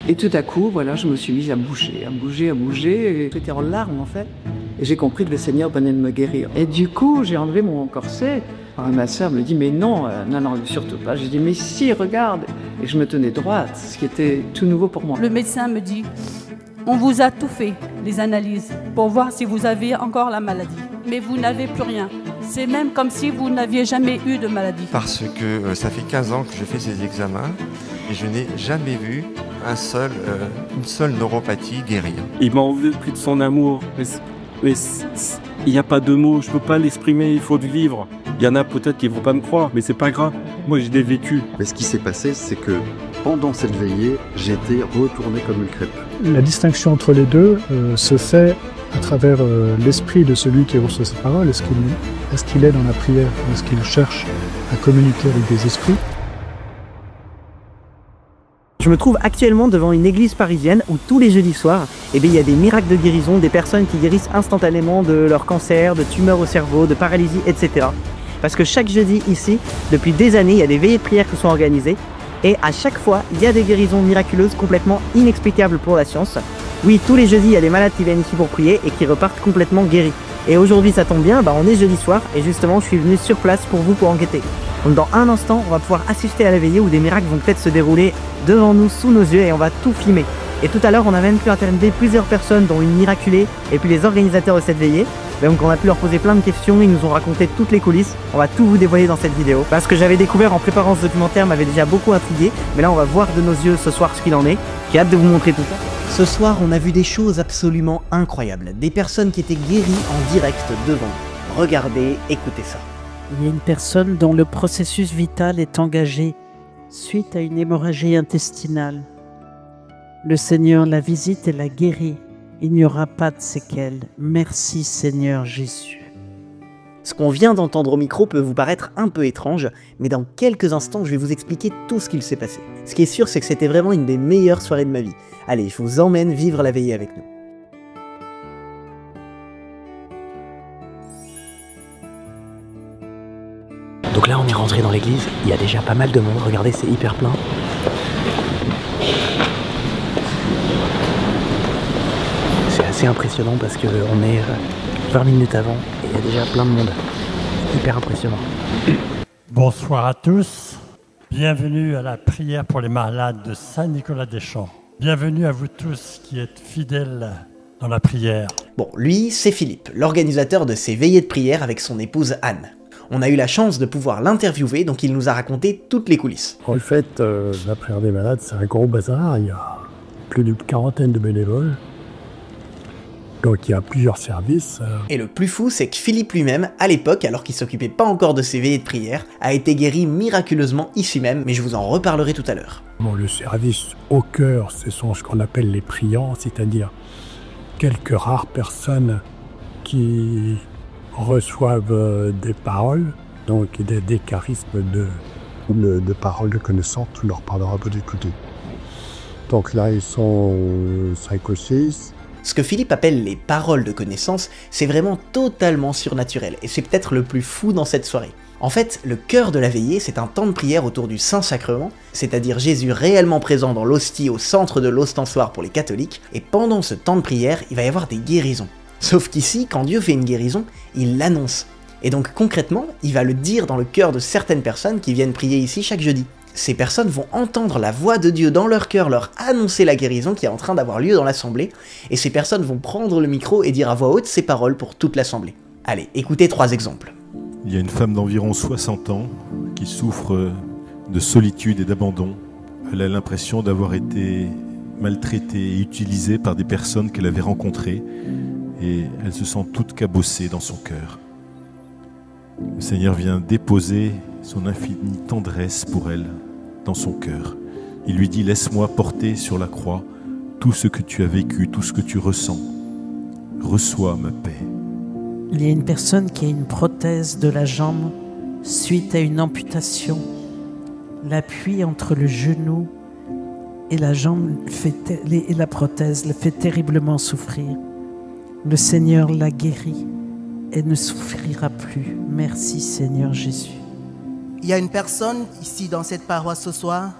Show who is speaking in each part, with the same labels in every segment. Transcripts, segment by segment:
Speaker 1: Et tout à coup, voilà, je me suis mise à bouger, à bouger, à bouger. Et j'étais en larmes, en fait. Et j'ai compris que le Seigneur venait de me guérir. Et du coup, j'ai enlevé mon corset. Alors, ma sœur me dit, mais non, non, surtout pas. J'ai dit, mais si, regarde. Et je me tenais droite, ce qui était tout nouveau pour moi.
Speaker 2: Le médecin me dit, on vous a tout fait, les analyses, pour voir si vous avez encore la maladie. Mais vous n'avez plus rien. C'est même comme si vous n'aviez jamais eu de maladie.
Speaker 3: Parce que ça fait 15 ans que je fais ces examens et je n'ai jamais vu une seule neuropathie guérir.
Speaker 4: Il m'a enlevé le prix de son amour. Mais il n'y a pas de mots, je ne peux pas l'exprimer, il faut le vivre. Il y en a peut-être qui ne vont pas me croire, mais c'est pas grave. Moi, je l'ai vécu.
Speaker 5: Mais ce qui s'est passé, c'est que pendant cette veillée, j'ai été retourné comme une crêpe.
Speaker 6: La distinction entre les deux se fait à travers l'esprit de celui qui reçoit cette parole. Est-ce qu'il est dans la prière? Est-ce qu'il cherche à communiquer avec des esprits?
Speaker 7: Je me trouve actuellement devant une église parisienne où tous les jeudis soirs, il y a des miracles de guérison, des personnes qui guérissent instantanément de leur cancer, de tumeurs au cerveau, de paralysie, etc. Parce que chaque jeudi ici, depuis des années, il y a des veillées de prière qui sont organisées et à chaque fois, il y a des guérisons miraculeuses complètement inexplicables pour la science. Oui, tous les jeudis, il y a des malades qui viennent ici pour prier et qui repartent complètement guéris. Et aujourd'hui, ça tombe bien, on est jeudi soir et justement, je suis venu sur place pour vous pour enquêter. Donc dans un instant, on va pouvoir assister à la veillée où des miracles vont peut-être se dérouler devant nous, sous nos yeux, et on va tout filmer. Et tout à l'heure, on a même pu interviewer plusieurs personnes, dont une miraculée, et puis les organisateurs de cette veillée. Donc on a pu leur poser plein de questions, ils nous ont raconté toutes les coulisses. On va tout vous dévoiler dans cette vidéo. Parce que j'avais découvert en préparant ce documentaire m'avait déjà beaucoup intrigué, mais là on va voir de nos yeux ce soir ce qu'il en est. J'ai hâte de vous montrer tout ça. Ce soir, on a vu des choses absolument incroyables. Des personnes qui étaient guéries en direct devant nous. Regardez, écoutez ça.
Speaker 8: Il y a une personne dont le processus vital est engagé suite à une hémorragie intestinale. Le Seigneur la visite et la guérit. Il n'y aura pas de séquelles. Merci Seigneur Jésus.
Speaker 7: Ce qu'on vient d'entendre au micro peut vous paraître un peu étrange, mais dans quelques instants, je vais vous expliquer tout ce qu'il s'est passé. Ce qui est sûr, c'est que c'était vraiment une des meilleures soirées de ma vie. Allez, je vous emmène vivre la veillée avec nous. Donc là, on est rentré dans l'église. Il y a déjà pas mal de monde. Regardez, c'est hyper plein. C'est assez impressionnant parce qu'on est 20 minutes avant et il y a déjà plein de monde. Hyper impressionnant.
Speaker 9: Bonsoir à tous. Bienvenue à la prière pour les malades de Saint-Nicolas-des-Champs. Bienvenue à vous tous qui êtes fidèles dans la prière. Bon,
Speaker 7: lui, c'est Philippe, l'organisateur de ces veillées de prière avec son épouse Anne. On a eu la chance de pouvoir l'interviewer, donc il nous a raconté toutes les coulisses.
Speaker 6: En fait, la prière des malades, c'est un gros bazar. Il y a plus d'une quarantaine de bénévoles. Donc il y a plusieurs services.
Speaker 7: Et le plus fou, c'est que Philippe lui-même, à l'époque, alors qu'il s'occupait pas encore de ses veillées de prière, a été guéri miraculeusement ici même, mais je vous en reparlerai tout à l'heure.
Speaker 6: Bon, le service au cœur, ce sont ce qu'on appelle les priants, c'est-à-dire quelques rares personnes qui reçoivent des paroles, donc des charismes de paroles de connaissance, on leur parlera un peu d'écouter. Donc là, ils sont 5 ou 6.
Speaker 7: Ce que Philippe appelle les paroles de connaissance, c'est vraiment totalement surnaturel, et c'est peut-être le plus fou dans cette soirée. En fait, le cœur de la veillée, c'est un temps de prière autour du Saint-Sacrement, c'est-à-dire Jésus réellement présent dans l'hostie au centre de l'ostensoir pour les catholiques, et pendant ce temps de prière, il va y avoir des guérisons. Sauf qu'ici, quand Dieu fait une guérison, il l'annonce. Et donc concrètement, il va le dire dans le cœur de certaines personnes qui viennent prier ici chaque jeudi. Ces personnes vont entendre la voix de Dieu dans leur cœur leur annoncer la guérison qui est en train d'avoir lieu dans l'assemblée, et ces personnes vont prendre le micro et dire à voix haute ces paroles pour toute l'assemblée. Allez, écoutez 3 exemples.
Speaker 10: Il y a une femme d'environ 60 ans qui souffre de solitude et d'abandon. Elle a l'impression d'avoir été maltraitée et utilisée par des personnes qu'elle avait rencontrées, et elle se sent toute cabossée dans son cœur. Le Seigneur vient déposer son infinie tendresse pour elle dans son cœur. Il lui dit « Laisse-moi porter sur la croix tout ce que tu as vécu, tout ce que tu ressens. Reçois ma paix. »
Speaker 8: Il y a une personne qui a une prothèse de la jambe suite à une amputation. L'appui entre le genou et la jambe et la prothèse le fait terriblement souffrir. Le Seigneur l'a guéri et ne souffrira plus. Merci Seigneur Jésus.
Speaker 11: Il y a une personne ici dans cette paroisse ce soir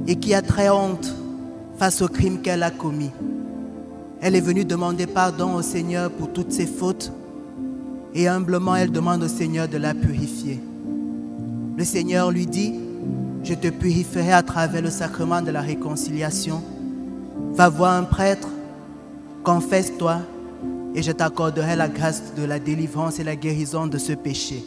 Speaker 11: et qui a très honte face au crime qu'elle a commis. Elle est venue demander pardon au Seigneur pour toutes ses fautes et humblement elle demande au Seigneur de la purifier. Le Seigneur lui dit: je te purifierai à travers le sacrement de la réconciliation. Va voir un prêtre, confesse-toi et je t'accorderai la grâce de la délivrance et la guérison de ce péché.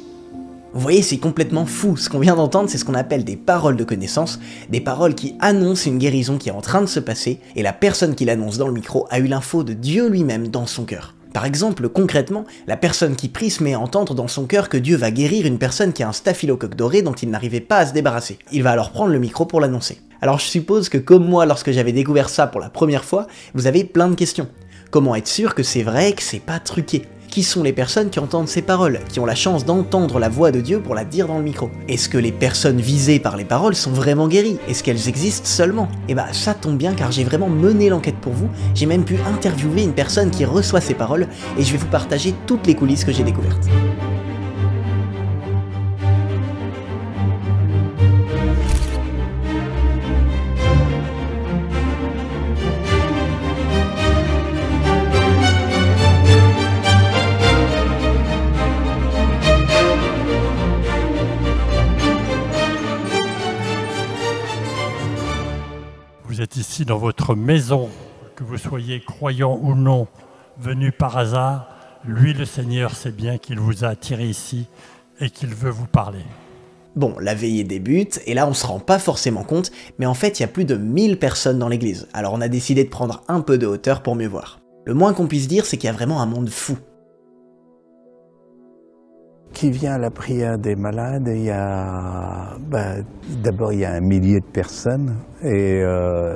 Speaker 12: Vous voyez, c'est complètement fou. Ce qu'on vient d'entendre, c'est ce qu'on appelle des paroles de connaissance, des paroles qui annoncent une guérison qui est en train de se passer, et la personne qui l'annonce dans le micro a eu l'info de Dieu lui-même dans son cœur. Par exemple, concrètement, la personne qui prie se met à entendre dans son cœur que Dieu va guérir une personne qui a un staphylocoque doré dont il n'arrivait pas à se débarrasser. Il va alors prendre le micro pour l'annoncer. Alors je suppose que comme moi, lorsque j'avais découvert ça pour la première fois, vous avez plein de questions. Comment être sûr que c'est vrai, que c'est pas truqué ? Qui sont les personnes qui entendent ces paroles, qui ont la chance d'entendre la voix de Dieu pour la dire dans le micro? Est-ce que les personnes visées par les paroles sont vraiment guéries? Est-ce qu'elles existent seulement? Et bah ça tombe bien car j'ai vraiment mené l'enquête pour vous, j'ai même pu interviewer une personne qui reçoit ces paroles et je vais vous partager toutes les coulisses que j'ai découvertes.
Speaker 9: Vous êtes ici dans votre maison, que vous soyez croyant ou non, venu par hasard, lui le Seigneur sait bien qu'il vous a attiré ici et qu'il veut vous parler.
Speaker 12: Bon, la veillée débute, et là on se rend pas forcément compte, mais en fait il y a plus de 1000 personnes dans l'église, alors on a décidé de prendre un peu de hauteur pour mieux voir. Le moins qu'on puisse dire, c'est qu'il y a vraiment un monde fou.
Speaker 13: Qui vient à la prière des malades, il y a d'abord il y a 1 millier de personnes et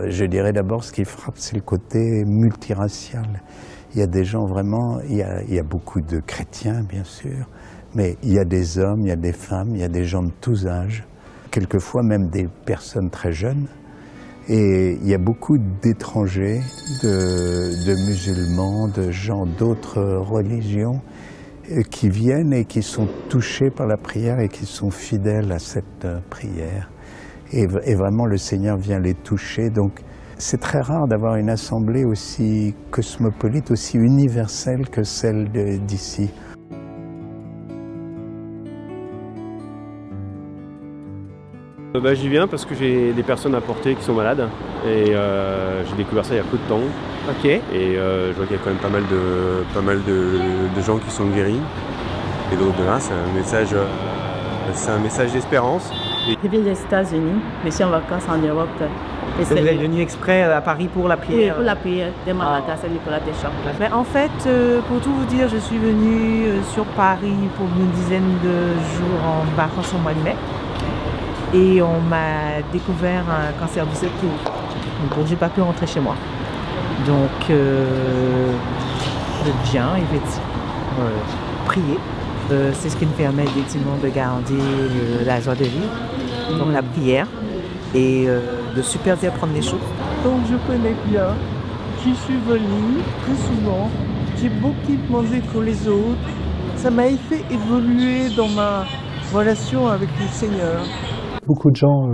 Speaker 13: je dirais d'abord ce qui frappe c'est le côté multiracial. Il y a des gens vraiment, il y a beaucoup de chrétiens bien sûr, mais il y a des hommes, il y a des femmes, il y a des gens de tous âges, quelquefois même des personnes très jeunes et il y a beaucoup d'étrangers, de musulmans, de gens d'autres religions qui viennent et qui sont touchés par la prière et qui sont fidèles à cette prière. Et vraiment, le Seigneur vient les toucher. Donc, c'est très rare d'avoir une assemblée aussi cosmopolite, aussi universelle que celle d'ici.
Speaker 14: J'y viens parce que j'ai des personnes à porter qui sont malades et j'ai découvert ça il y a peu de temps.
Speaker 12: Ok.
Speaker 14: Et je vois qu'il y a quand même pas mal de gens qui sont guéris. Et donc là, c'est un message d'espérance.
Speaker 15: Je viens des États-Unis, mais je suis en vacances en Europe.
Speaker 7: Vous êtes venu exprès à Paris pour la prière?
Speaker 15: Oui, pour la prière des malades à Saint-Nicolas-des-Champs.
Speaker 16: Mais en fait, pour tout vous dire, je suis venue sur Paris pour une dizaine de jours en vacances au mois de mai. Et on m'a découvert un cancer du septum. Donc, j'ai pas pu rentrer chez moi. Donc, je viens effectivement prier. C'est ce qui me permet effectivement de garder la joie de vivre, donc la prière, et de super bien prendre les choses.
Speaker 17: Donc, je connais bien. J'y suis venue très souvent. J'ai beaucoup demandé pour les autres. Ça m'a fait évoluer dans ma relation avec le Seigneur.
Speaker 18: Beaucoup de gens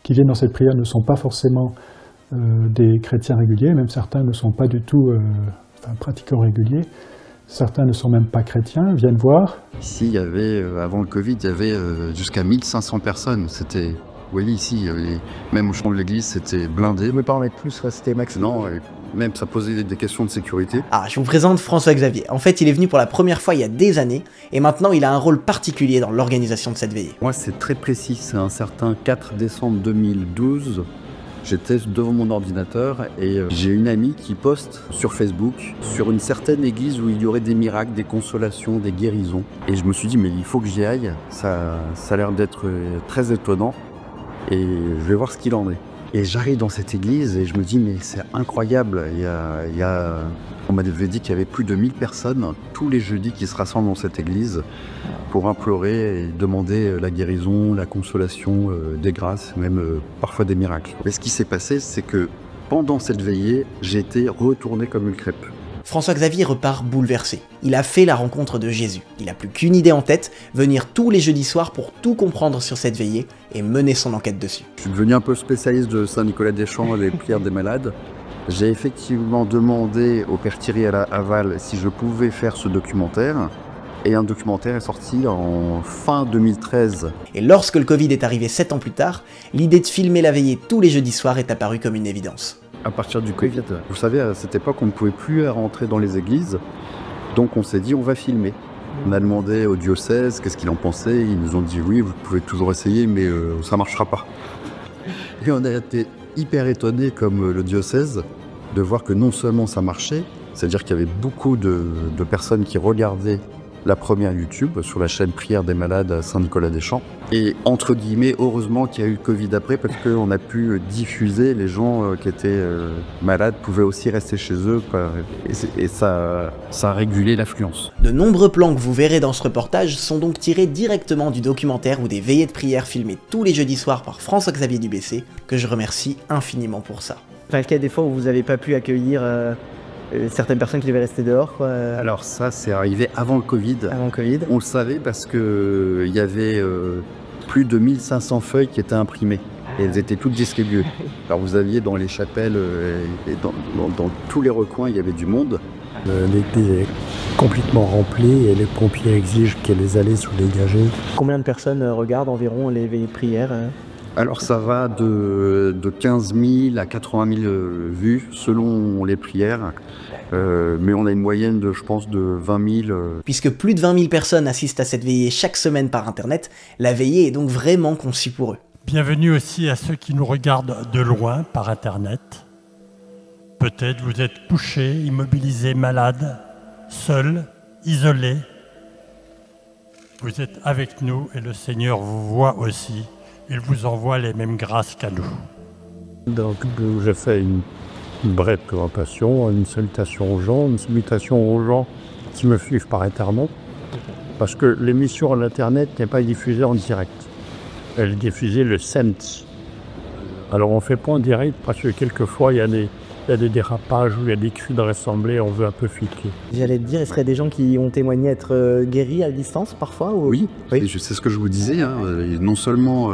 Speaker 18: qui viennent dans cette prière ne sont pas forcément des chrétiens réguliers, même certains ne sont pas du tout pratiquants réguliers. Certains ne sont même pas chrétiens, viennent voir.
Speaker 5: Ici, il y avait, avant le Covid, il y avait jusqu'à 1500 personnes. C'était, vous voyez ici, même au champ de l'église, c'était blindé. Vous ne pouvez pas en mettre plus, c'était max. Non, même ça posait des questions de sécurité.
Speaker 12: Ah, je vous présente François-Xavier. En fait, il est venu pour la première fois il y a des années, et maintenant il a un rôle particulier dans l'organisation de cette veillée.
Speaker 5: Moi, c'est très précis, c'est un certain 4 décembre 2012. J'étais devant mon ordinateur et j'ai une amie qui poste sur Facebook sur une certaine église où il y aurait des miracles, des consolations, des guérisons. Et je me suis dit, mais il faut que j'y aille, ça a l'air d'être très étonnant et je vais voir ce qu'il en est. Et j'arrive dans cette église et je me dis, mais c'est incroyable, on m'avait dit qu'il y avait plus de 1000 personnes tous les jeudis qui se rassemblent dans cette église pour implorer et demander la guérison, la consolation, des grâces, même parfois des miracles. Mais ce qui s'est passé, c'est que pendant cette veillée, j'ai été retourné comme une crêpe.
Speaker 12: François-Xavier repart bouleversé. Il a fait la rencontre de Jésus. Il n'a plus qu'une idée en tête, venir tous les jeudis soirs pour tout comprendre sur cette veillée et mener son enquête dessus.
Speaker 5: Je suis devenu un peu spécialiste de Saint-Nicolas-des-Champs et des prières des malades. J'ai effectivement demandé au père Thierry Aval si je pouvais faire ce documentaire. Et un documentaire est sorti en fin 2013.
Speaker 12: Et lorsque le Covid est arrivé 7 ans plus tard, l'idée de filmer la veillée tous les jeudis soirs est apparue comme une évidence.
Speaker 5: À partir du Covid, vous savez, à cette époque, on ne pouvait plus rentrer dans les églises. Donc on s'est dit, on va filmer. On a demandé au diocèse qu'est-ce qu'il en pensait. Ils nous ont dit, oui, vous pouvez toujours essayer, mais ça ne marchera pas. Et on a été hyper étonnés, comme le diocèse, de voir que non seulement ça marchait, c'est-à-dire qu'il y avait beaucoup de personnes qui regardaient la première YouTube sur la chaîne Prière des Malades à Saint-Nicolas-des-Champs. Et entre guillemets, heureusement qu'il y a eu le Covid après, parce qu'on a pu diffuser, les gens qui étaient malades pouvaient aussi rester chez eux, et ça a régulé l'affluence.
Speaker 12: De nombreux plans que vous verrez dans ce reportage sont donc tirés directement du documentaire ou des veillées de prière filmées tous les jeudis soirs par François-Xavier Dubessé, que je remercie infiniment pour ça.
Speaker 7: Enfin, est-ce qu'il y a des fois où vous n'avez pas pu accueillir certaines personnes qui devaient rester dehors, quoi?
Speaker 5: Alors ça, c'est arrivé avant le Covid.
Speaker 7: Avant le Covid.
Speaker 5: On le savait parce que il y avait plus de 1500 feuilles qui étaient imprimées. Et elles étaient toutes distribuées. Alors vous aviez dans les chapelles et dans tous les recoins, il y avait du monde.
Speaker 6: L'église est complètement remplie et les pompiers exigent que les allées soient dégagées.
Speaker 7: Combien de personnes regardent environ les veillées de prière?
Speaker 5: Alors ça va de 15 000 à 80 000 vues selon les prières. Mais on a une moyenne de, je pense, de 20 000.
Speaker 12: Puisque plus de 20 000 personnes assistent à cette veillée chaque semaine par Internet, la veillée est donc vraiment conçue pour eux.
Speaker 9: Bienvenue aussi à ceux qui nous regardent de loin par Internet. Peut-être vous êtes couchés, immobilisés, malades, seuls, isolés. Vous êtes avec nous et le Seigneur vous voit aussi. Il vous envoie les mêmes grâces qu'à nous.
Speaker 6: Donc j'ai fait une brève présentation, une salutation aux gens, qui me suivent par Internet, parce que l'émission en Internet n'est pas diffusée en direct. Elle est diffusée le samedi. Alors on ne fait pas en direct parce que quelquefois il y a des dérapages où il y a des cris de rassemblée, on veut un peu filtrer.
Speaker 7: J'allais te dire, il serait des gens qui ont témoigné être guéris à distance parfois ou...
Speaker 5: Oui, c'est ce que je vous disais. Hein. Non seulement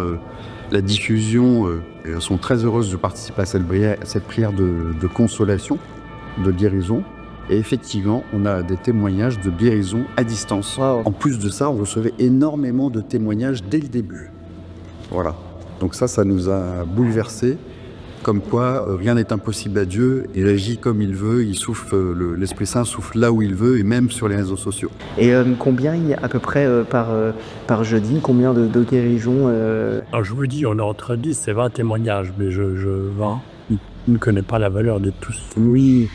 Speaker 5: la diffusion, elles sont très heureuses de participer à cette prière de consolation, de guérison. Et effectivement, on a des témoignages de guérison à distance. Wow. En plus de ça, on recevait énormément de témoignages dès le début. Voilà. Donc ça nous a bouleversés. Comme quoi, rien n'est impossible à Dieu, il agit comme il veut, il souffle, l'Esprit Saint souffle là où il veut, et même sur les réseaux sociaux.
Speaker 7: Et combien il y a à peu près par jeudi, combien de guérisons
Speaker 6: Alors je vous dis, on a entre 10 et 20 témoignages, mais je ne connais pas la valeur de tous. Oui,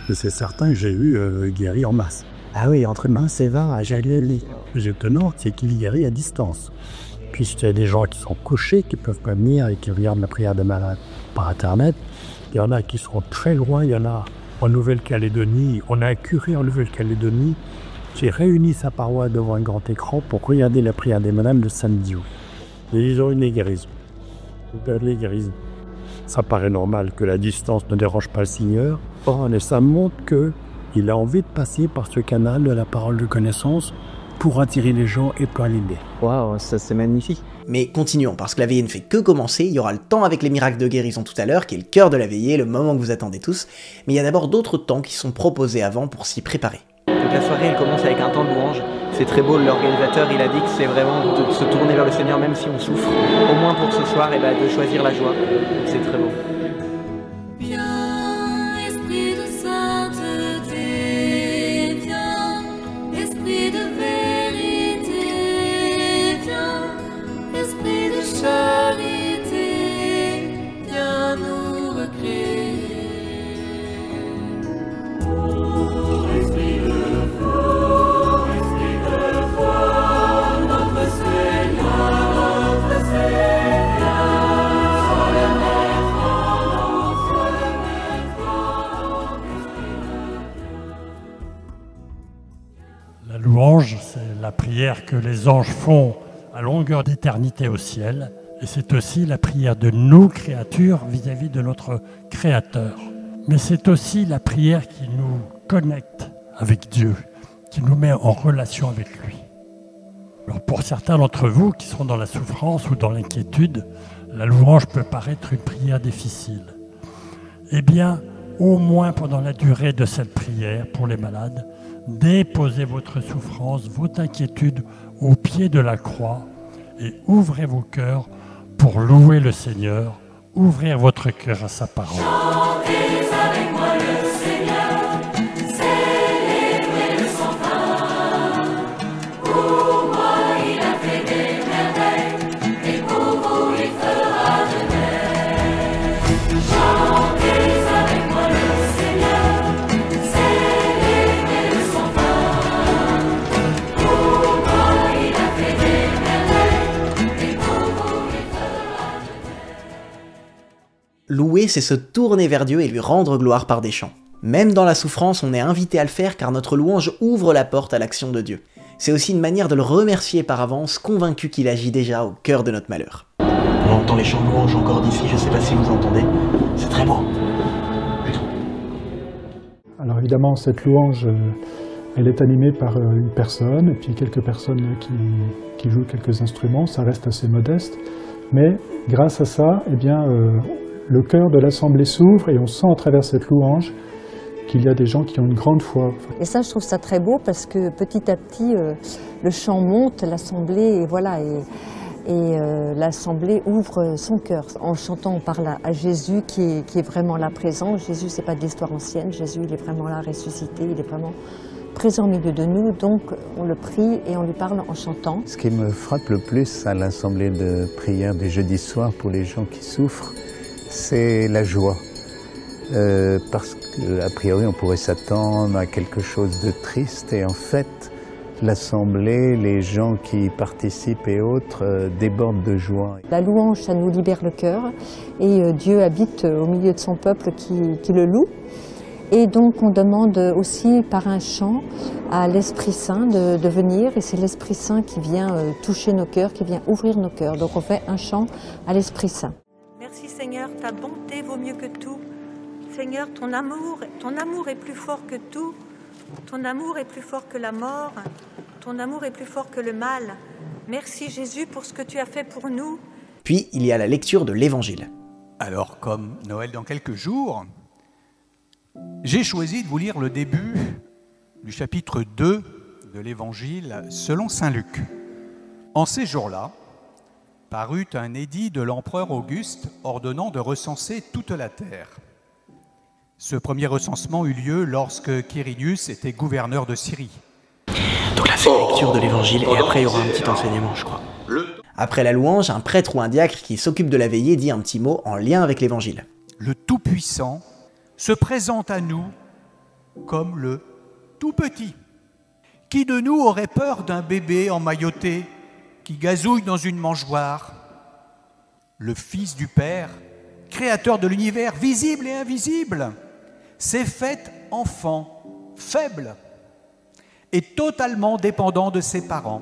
Speaker 6: mais c'est certain que j'ai eu guéri en masse.
Speaker 7: Ah oui, entre 15 et 20, j'allais les...
Speaker 6: Le plus étonnant, c'est qu'il guérit à distance. Puisqu'il y a des gens qui sont couchés, qui ne peuvent pas venir et qui regardent la prière des malades par Internet. Il y en a qui sont très loin, il y en a en Nouvelle-Calédonie. On a un curé en Nouvelle-Calédonie qui réunit sa paroisse devant un grand écran pour regarder la prière des malades le samedi. Et ils ont une guérison. Les guérisons. Ça paraît normal que la distance ne dérange pas le Seigneur. Or, ça montre qu'il a envie de passer par ce canal de la parole de connaissance pour attirer les gens et pour l'aider.
Speaker 7: Waouh, ça c'est magnifique.
Speaker 12: Mais continuons, parce que la veillée ne fait que commencer, il y aura le temps avec les miracles de guérison tout à l'heure, qui est le cœur de la veillée, le moment que vous attendez tous, mais il y a d'abord d'autres temps qui sont proposés avant pour s'y préparer.
Speaker 7: Donc la soirée elle commence avec un temps de louange, c'est très beau, l'organisateur il a dit que c'est vraiment de se tourner vers le Seigneur même si on souffre, au moins pour ce soir, et de choisir la joie, c'est très beau.
Speaker 9: La louange, c'est la prière que les anges font à longueur d'éternité au ciel, et c'est aussi la prière de nos créatures vis-à-vis de notre Créateur. Mais c'est aussi la prière qui nous connecte avec Dieu, qui nous met en relation avec lui. Alors pour certains d'entre vous qui sont dans la souffrance ou dans l'inquiétude, la louange peut paraître une prière difficile. Eh bien, au moins pendant la durée de cette prière pour les malades, déposez votre souffrance, votre inquiétude au pied de la croix et ouvrez vos cœurs pour louer le Seigneur, ouvrir votre cœur à sa parole.
Speaker 19: Chantez avec moi le Seigneur, célébrez le sans fin. Pour moi il a fait des merveilles, et pour vous il fera de même. Chantez avec moi le Seigneur, célébrez le sans fin. Pour moi il a fait des merveilles, et pour vous il fera de même.
Speaker 12: Louer, c'est se tourner vers Dieu et lui rendre gloire par des chants. Même dans la souffrance, on est invité à le faire car notre louange ouvre la porte à l'action de Dieu. C'est aussi une manière de le remercier par avance, convaincu qu'il agit déjà au cœur de notre malheur. On entend les chants de louange encore d'ici, je ne sais pas si vous entendez, c'est très beau.
Speaker 18: Alors évidemment, cette louange, elle est animée par une personne, et puis quelques personnes qui jouent quelques instruments, ça reste assez modeste, mais grâce à ça, eh bien, le cœur de l'assemblée s'ouvre et on sent à travers cette louange qu'il y a des gens qui ont une grande foi.
Speaker 20: Et ça, je trouve ça très beau parce que petit à petit, le chant monte, l'assemblée, et voilà, et l'assemblée ouvre son cœur. En chantant, on parle à Jésus qui est vraiment là présent. Jésus, c'est pas de l'histoire ancienne. Jésus, il est vraiment là, ressuscité. Il est vraiment présent au milieu de nous. Donc, on le prie et on lui parle en chantant.
Speaker 13: Ce qui me frappe le plus à l'assemblée de prière du jeudi soir pour les gens qui souffrent, c'est la joie. Parce qu'a priori, on pourrait s'attendre à quelque chose de triste. Et en fait, l'assemblée, les gens qui participent et autres débordent de joie.
Speaker 20: La louange, ça nous libère le cœur. Et Dieu habite au milieu de son peuple qui le loue. Et donc, on demande aussi par un chant à l'Esprit Saint de venir. Et c'est l'Esprit Saint qui vient toucher nos cœurs, qui vient ouvrir nos cœurs. Donc, on fait un chant à l'Esprit Saint.
Speaker 21: Merci Seigneur, ta bonté vaut mieux que tout. Seigneur, ton amour est plus fort que tout. Ton amour est plus fort que la mort. Ton amour est plus fort que le mal. Merci Jésus pour ce que tu as fait pour nous.
Speaker 12: Puis, il y a la lecture de l'Évangile.
Speaker 22: Alors, comme Noël dans quelques jours, j'ai choisi de vous lire le début du chapitre 2 de l'Évangile selon saint Luc. En ces jours-là, parut un édit de l'empereur Auguste ordonnant de recenser toute la terre. Ce premier recensement eut lieu lorsque Quirinius était gouverneur de Syrie.
Speaker 12: Donc là, c'est la lecture de l'Évangile et après, il y aura un petit enseignement, je crois. Après la louange, un prêtre ou un diacre qui s'occupe de la veillée dit un petit mot en lien avec l'Évangile.
Speaker 22: Le Tout-Puissant se présente à nous comme le Tout-Petit. Qui de nous aurait peur d'un bébé emmailloté qui gazouille dans une mangeoire? Le Fils du Père, créateur de l'univers visible et invisible, s'est fait enfant, faible et totalement dépendant de ses parents.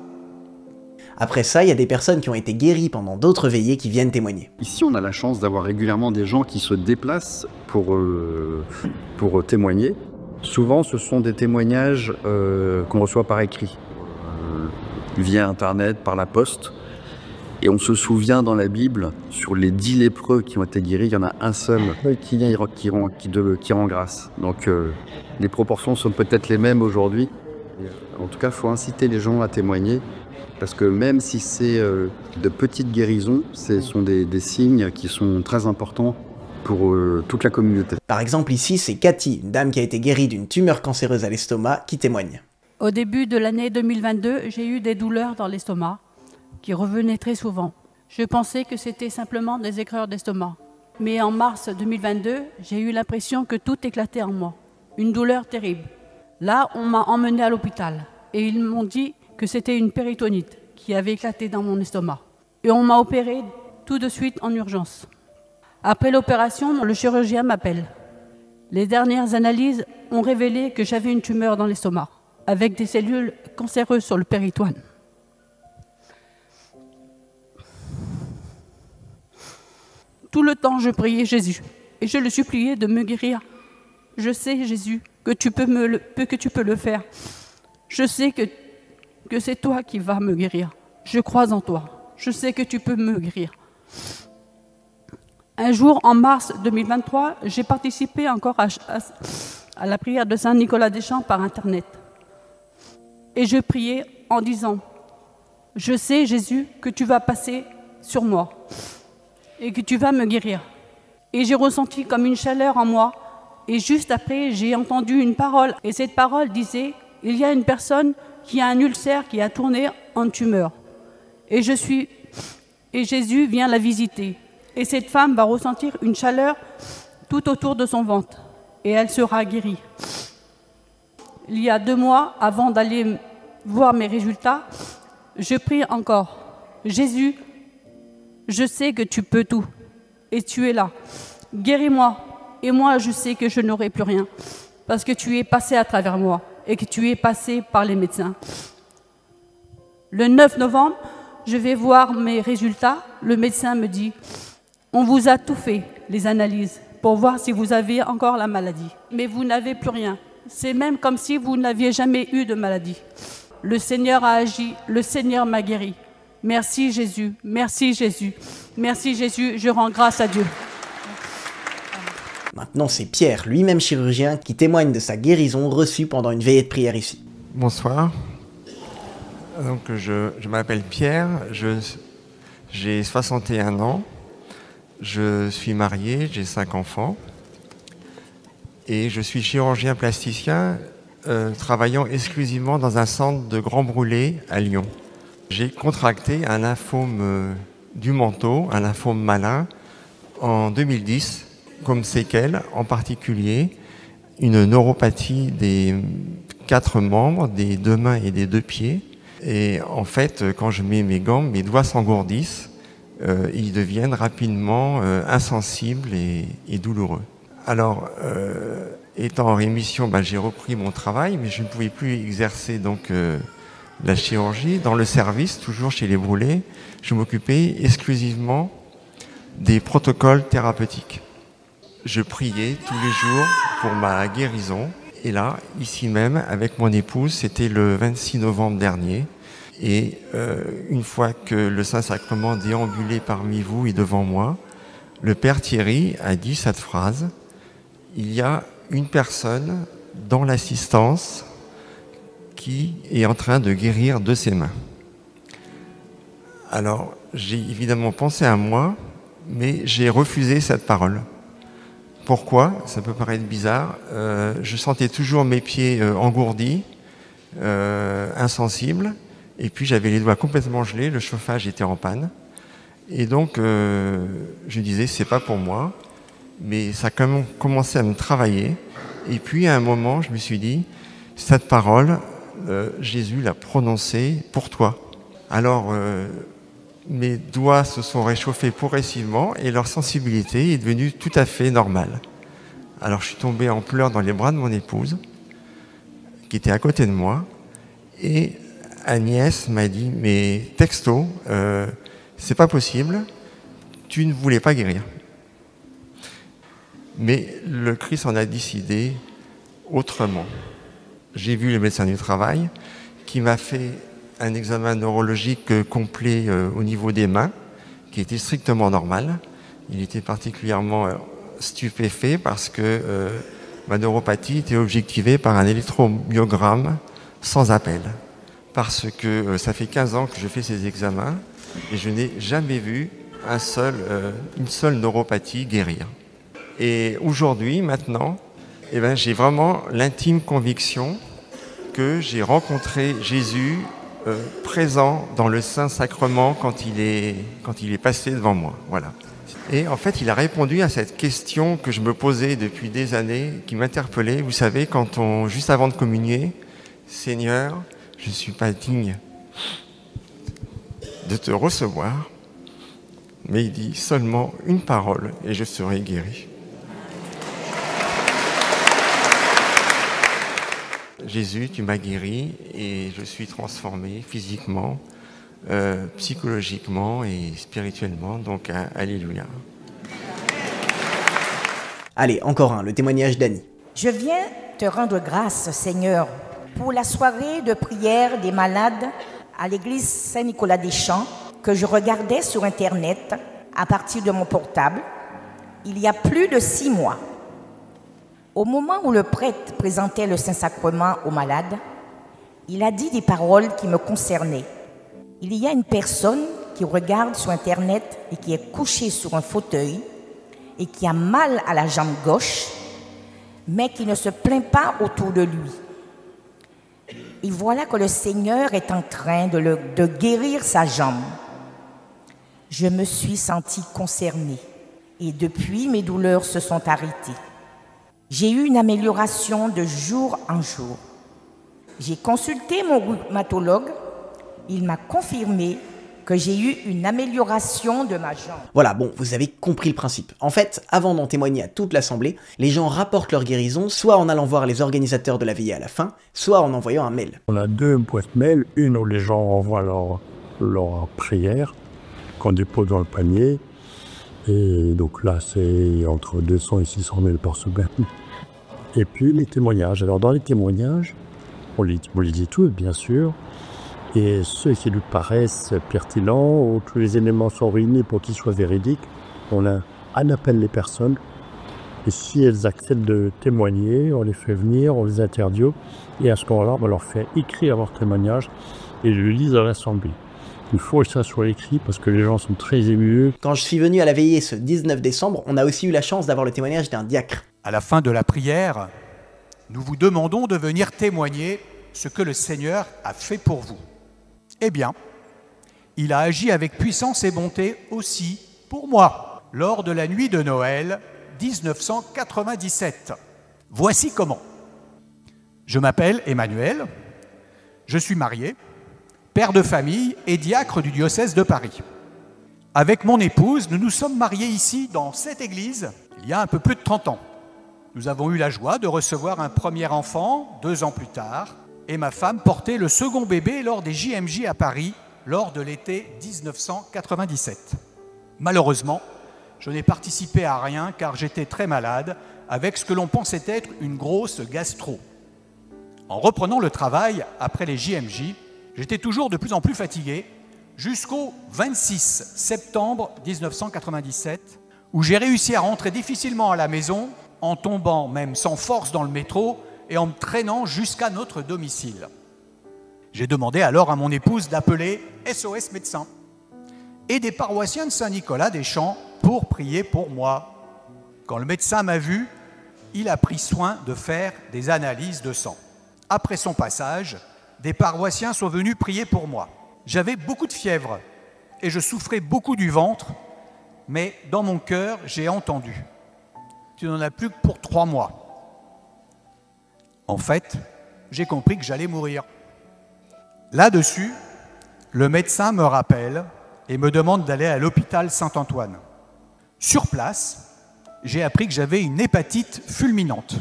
Speaker 12: Après ça, il y a des personnes qui ont été guéries pendant d'autres veillées qui viennent témoigner.
Speaker 5: Ici, on a la chance d'avoir régulièrement des gens qui se déplacent pour témoigner. Souvent, ce sont des témoignages qu'on reçoit par écrit, via Internet, par la poste. Et on se souvient dans la Bible, sur les 10 lépreux qui ont été guéris, il y en a un seul qui rend grâce. Donc les proportions sont peut-être les mêmes aujourd'hui. En tout cas, il faut inciter les gens à témoigner, parce que même si c'est de petites guérisons, ce sont des signes qui sont très importants pour toute la communauté.
Speaker 12: Par exemple, ici, c'est Cathy, une dame qui a été guérie d'une tumeur cancéreuse à l'estomac, qui témoigne.
Speaker 2: Au début de l'année 2022, j'ai eu des douleurs dans l'estomac qui revenaient très souvent. Je pensais que c'était simplement des aigreurs d'estomac. Mais en mars 2022, j'ai eu l'impression que tout éclatait en moi. Une douleur terrible. Là, on m'a emmenée à l'hôpital et ils m'ont dit que c'était une péritonite qui avait éclaté dans mon estomac. Et on m'a opéré tout de suite en urgence. Après l'opération, le chirurgien m'appelle. Les dernières analyses ont révélé que j'avais une tumeur dans l'estomac, avec des cellules cancéreuses sur le péritoine. Tout le temps, je priais Jésus et je le suppliais de me guérir. Je sais, Jésus, que tu peux le faire. Je sais que c'est toi qui vas me guérir. Je crois en toi. Je sais que tu peux me guérir. Un jour, en mars 2023, j'ai participé encore à la prière de Saint Nicolas des Champs par Internet. Et je priais en disant, « Je sais, Jésus, que tu vas passer sur moi et que tu vas me guérir. » Et j'ai ressenti comme une chaleur en moi. Et juste après, j'ai entendu une parole. Et cette parole disait, « Il y a une personne qui a un ulcère qui a tourné en tumeur. Et Jésus vient la visiter. Et cette femme va ressentir une chaleur tout autour de son ventre. Et elle sera guérie. » Il y a 2 mois, avant d'aller voir mes résultats, je prie encore. « Jésus, je sais que tu peux tout. Et tu es là. Guéris-moi. Et moi, je sais que je n'aurai plus rien. Parce que tu es passé à travers moi. Et que tu es passé par les médecins. » Le 9 novembre, je vais voir mes résultats. Le médecin me dit, « On vous a tout fait, les analyses, pour voir si vous avez encore la maladie. Mais vous n'avez plus rien. C'est même comme si vous n'aviez jamais eu de maladie. Le Seigneur a agi, le Seigneur m'a guéri. Merci Jésus, merci Jésus, merci Jésus, je rends grâce à Dieu. »
Speaker 12: Maintenant, c'est Pierre, lui-même chirurgien, qui témoigne de sa guérison reçue pendant une veillée de prière ici.
Speaker 1: Bonsoir. Donc, je m'appelle Pierre, j'ai 61 ans, je suis marié, j'ai 5 enfants et je suis chirurgien plasticien travaillant exclusivement dans un centre de Grand Brûlé à Lyon. J'ai contracté un lymphome du manteau, un lymphome malin, en 2010, comme séquelle, en particulier une neuropathie des 4 membres, des 2 mains et des 2 pieds. Et en fait, quand je mets mes gants, mes doigts s'engourdissent, ils deviennent rapidement insensibles et douloureux. Alors, étant en rémission, j'ai repris mon travail, mais je ne pouvais plus exercer donc la chirurgie. Dans le service, toujours chez les Brûlés, je m'occupais exclusivement des protocoles thérapeutiques. Je priais tous les jours pour ma guérison. Et là, ici même, avec mon épouse, c'était le 26 novembre dernier. Et une fois que le Saint-Sacrement déambulait parmi vous et devant moi, le Père Thierry a dit cette phrase, « Il y a une personne dans l'assistance qui est en train de guérir de ses mains. » Alors, j'ai évidemment pensé à moi, mais j'ai refusé cette parole. Pourquoi? Ça peut paraître bizarre. Je sentais toujours mes pieds engourdis, insensibles, et puis j'avais les doigts complètement gelés, le chauffage était en panne. Et donc, je disais, c'est pas pour moi, mais ça a quand même commencé à me travailler. Et puis, à un moment, je me suis dit, cette parole, Jésus l'a prononcée pour toi. Alors, mes doigts se sont réchauffés progressivement et leur sensibilité est devenue tout à fait normale. Alors je suis tombé en pleurs dans les bras de mon épouse, qui était à côté de moi, et Agnès m'a dit, mais texto, c'est pas possible, tu ne voulais pas guérir. Mais le Christ en a décidé autrement. J'ai vu le médecin du travail qui m'a fait un examen neurologique complet au niveau des mains, qui était strictement normal. Il était particulièrement stupéfait parce que ma neuropathie était objectivée par un électromyogramme sans appel. Parce que ça fait 15 ans que je fais ces examens et je n'ai jamais vu une seule neuropathie guérir. Et aujourd'hui, maintenant, j'ai vraiment l'intime conviction que j'ai rencontré Jésus présent dans le Saint-Sacrement quand il est passé devant moi. Voilà. Et en fait, il a répondu à cette question que je me posais depuis des années, qui m'interpellait. Vous savez, juste avant de communier, Seigneur, je ne suis pas digne de te recevoir, mais il dit seulement une parole et je serai guéri. Jésus, tu m'as guéri et je suis transformé physiquement, psychologiquement et spirituellement, donc alléluia.
Speaker 12: Allez, encore un, le témoignage d'Annie.
Speaker 3: Je viens te rendre grâce, Seigneur, pour la soirée de prière des malades à l'église Saint-Nicolas-des-Champs que je regardais sur Internet à partir de mon portable il y a plus de 6 mois. Au moment où le prêtre présentait le Saint-Sacrement aux malades, il a dit des paroles qui me concernaient. Il y a une personne qui regarde sur Internet et qui est couchée sur un fauteuil et qui a mal à la jambe gauche, mais qui ne se plaint pas autour de lui. Et voilà que le Seigneur est en train de guérir sa jambe. Je me suis sentie concernée et depuis, mes douleurs se sont arrêtées. J'ai eu une amélioration de jour en jour. J'ai consulté mon rhumatologue. Il m'a confirmé que j'ai eu une amélioration de ma jambe.
Speaker 12: Voilà, bon, vous avez compris le principe. En fait, avant d'en témoigner à toute l'assemblée, les gens rapportent leur guérison, soit en allant voir les organisateurs de la veillée à la fin, soit en envoyant un mail.
Speaker 6: On a 2 boîtes mail, une où les gens envoient leur prière qu'on dépose dans le panier. Et donc là, c'est entre 200 et 600 000 par semaine. Et puis les témoignages. Alors dans les témoignages, on les dit tous, bien sûr. Et ceux qui nous paraissent pertinents, où tous les éléments sont réunis pour qu'ils soient véridiques, on appelle les personnes. Et si elles acceptent de témoigner, on les fait venir, on les interviewe. Et à ce moment-là, on leur fait écrire leur témoignage et le lisent à l'Assemblée. Il faut que ça soit écrit parce que les gens sont très émus.
Speaker 12: Quand je suis venu à la veillée ce 19 décembre, on a aussi eu la chance d'avoir le témoignage d'un diacre.
Speaker 22: À la fin de la prière, nous vous demandons de venir témoigner ce que le Seigneur a fait pour vous. Eh bien, il a agi avec puissance et bonté aussi pour moi, lors de la nuit de Noël 1997. Voici comment. Je m'appelle Emmanuel, je suis marié, père de famille et diacre du diocèse de Paris. Avec mon épouse, nous nous sommes mariés ici, dans cette église, il y a un peu plus de 30 ans. Nous avons eu la joie de recevoir un premier enfant 2 ans plus tard, et ma femme portait le second bébé lors des JMJ à Paris, lors de l'été 1997. Malheureusement, je n'ai participé à rien car j'étais très malade, avec ce que l'on pensait être une grosse gastro. En reprenant le travail après les JMJ, j'étais toujours de plus en plus fatigué, jusqu'au 26 septembre 1997, où j'ai réussi à rentrer difficilement à la maison, en tombant même sans force dans le métro et en me traînant jusqu'à notre domicile. J'ai demandé alors à mon épouse d'appeler SOS Médecins et des paroissiens de Saint-Nicolas-des-Champs pour prier pour moi. Quand le médecin m'a vu, il a pris soin de faire des analyses de sang. Après son passage, des paroissiens sont venus prier pour moi. J'avais beaucoup de fièvre et je souffrais beaucoup du ventre, mais dans mon cœur, j'ai entendu « Tu n'en as plus que pour 3 mois ». En fait, j'ai compris que j'allais mourir. Là-dessus, le médecin me rappelle et me demande d'aller à l'hôpital Saint-Antoine. Sur place, j'ai appris que j'avais une hépatite fulminante.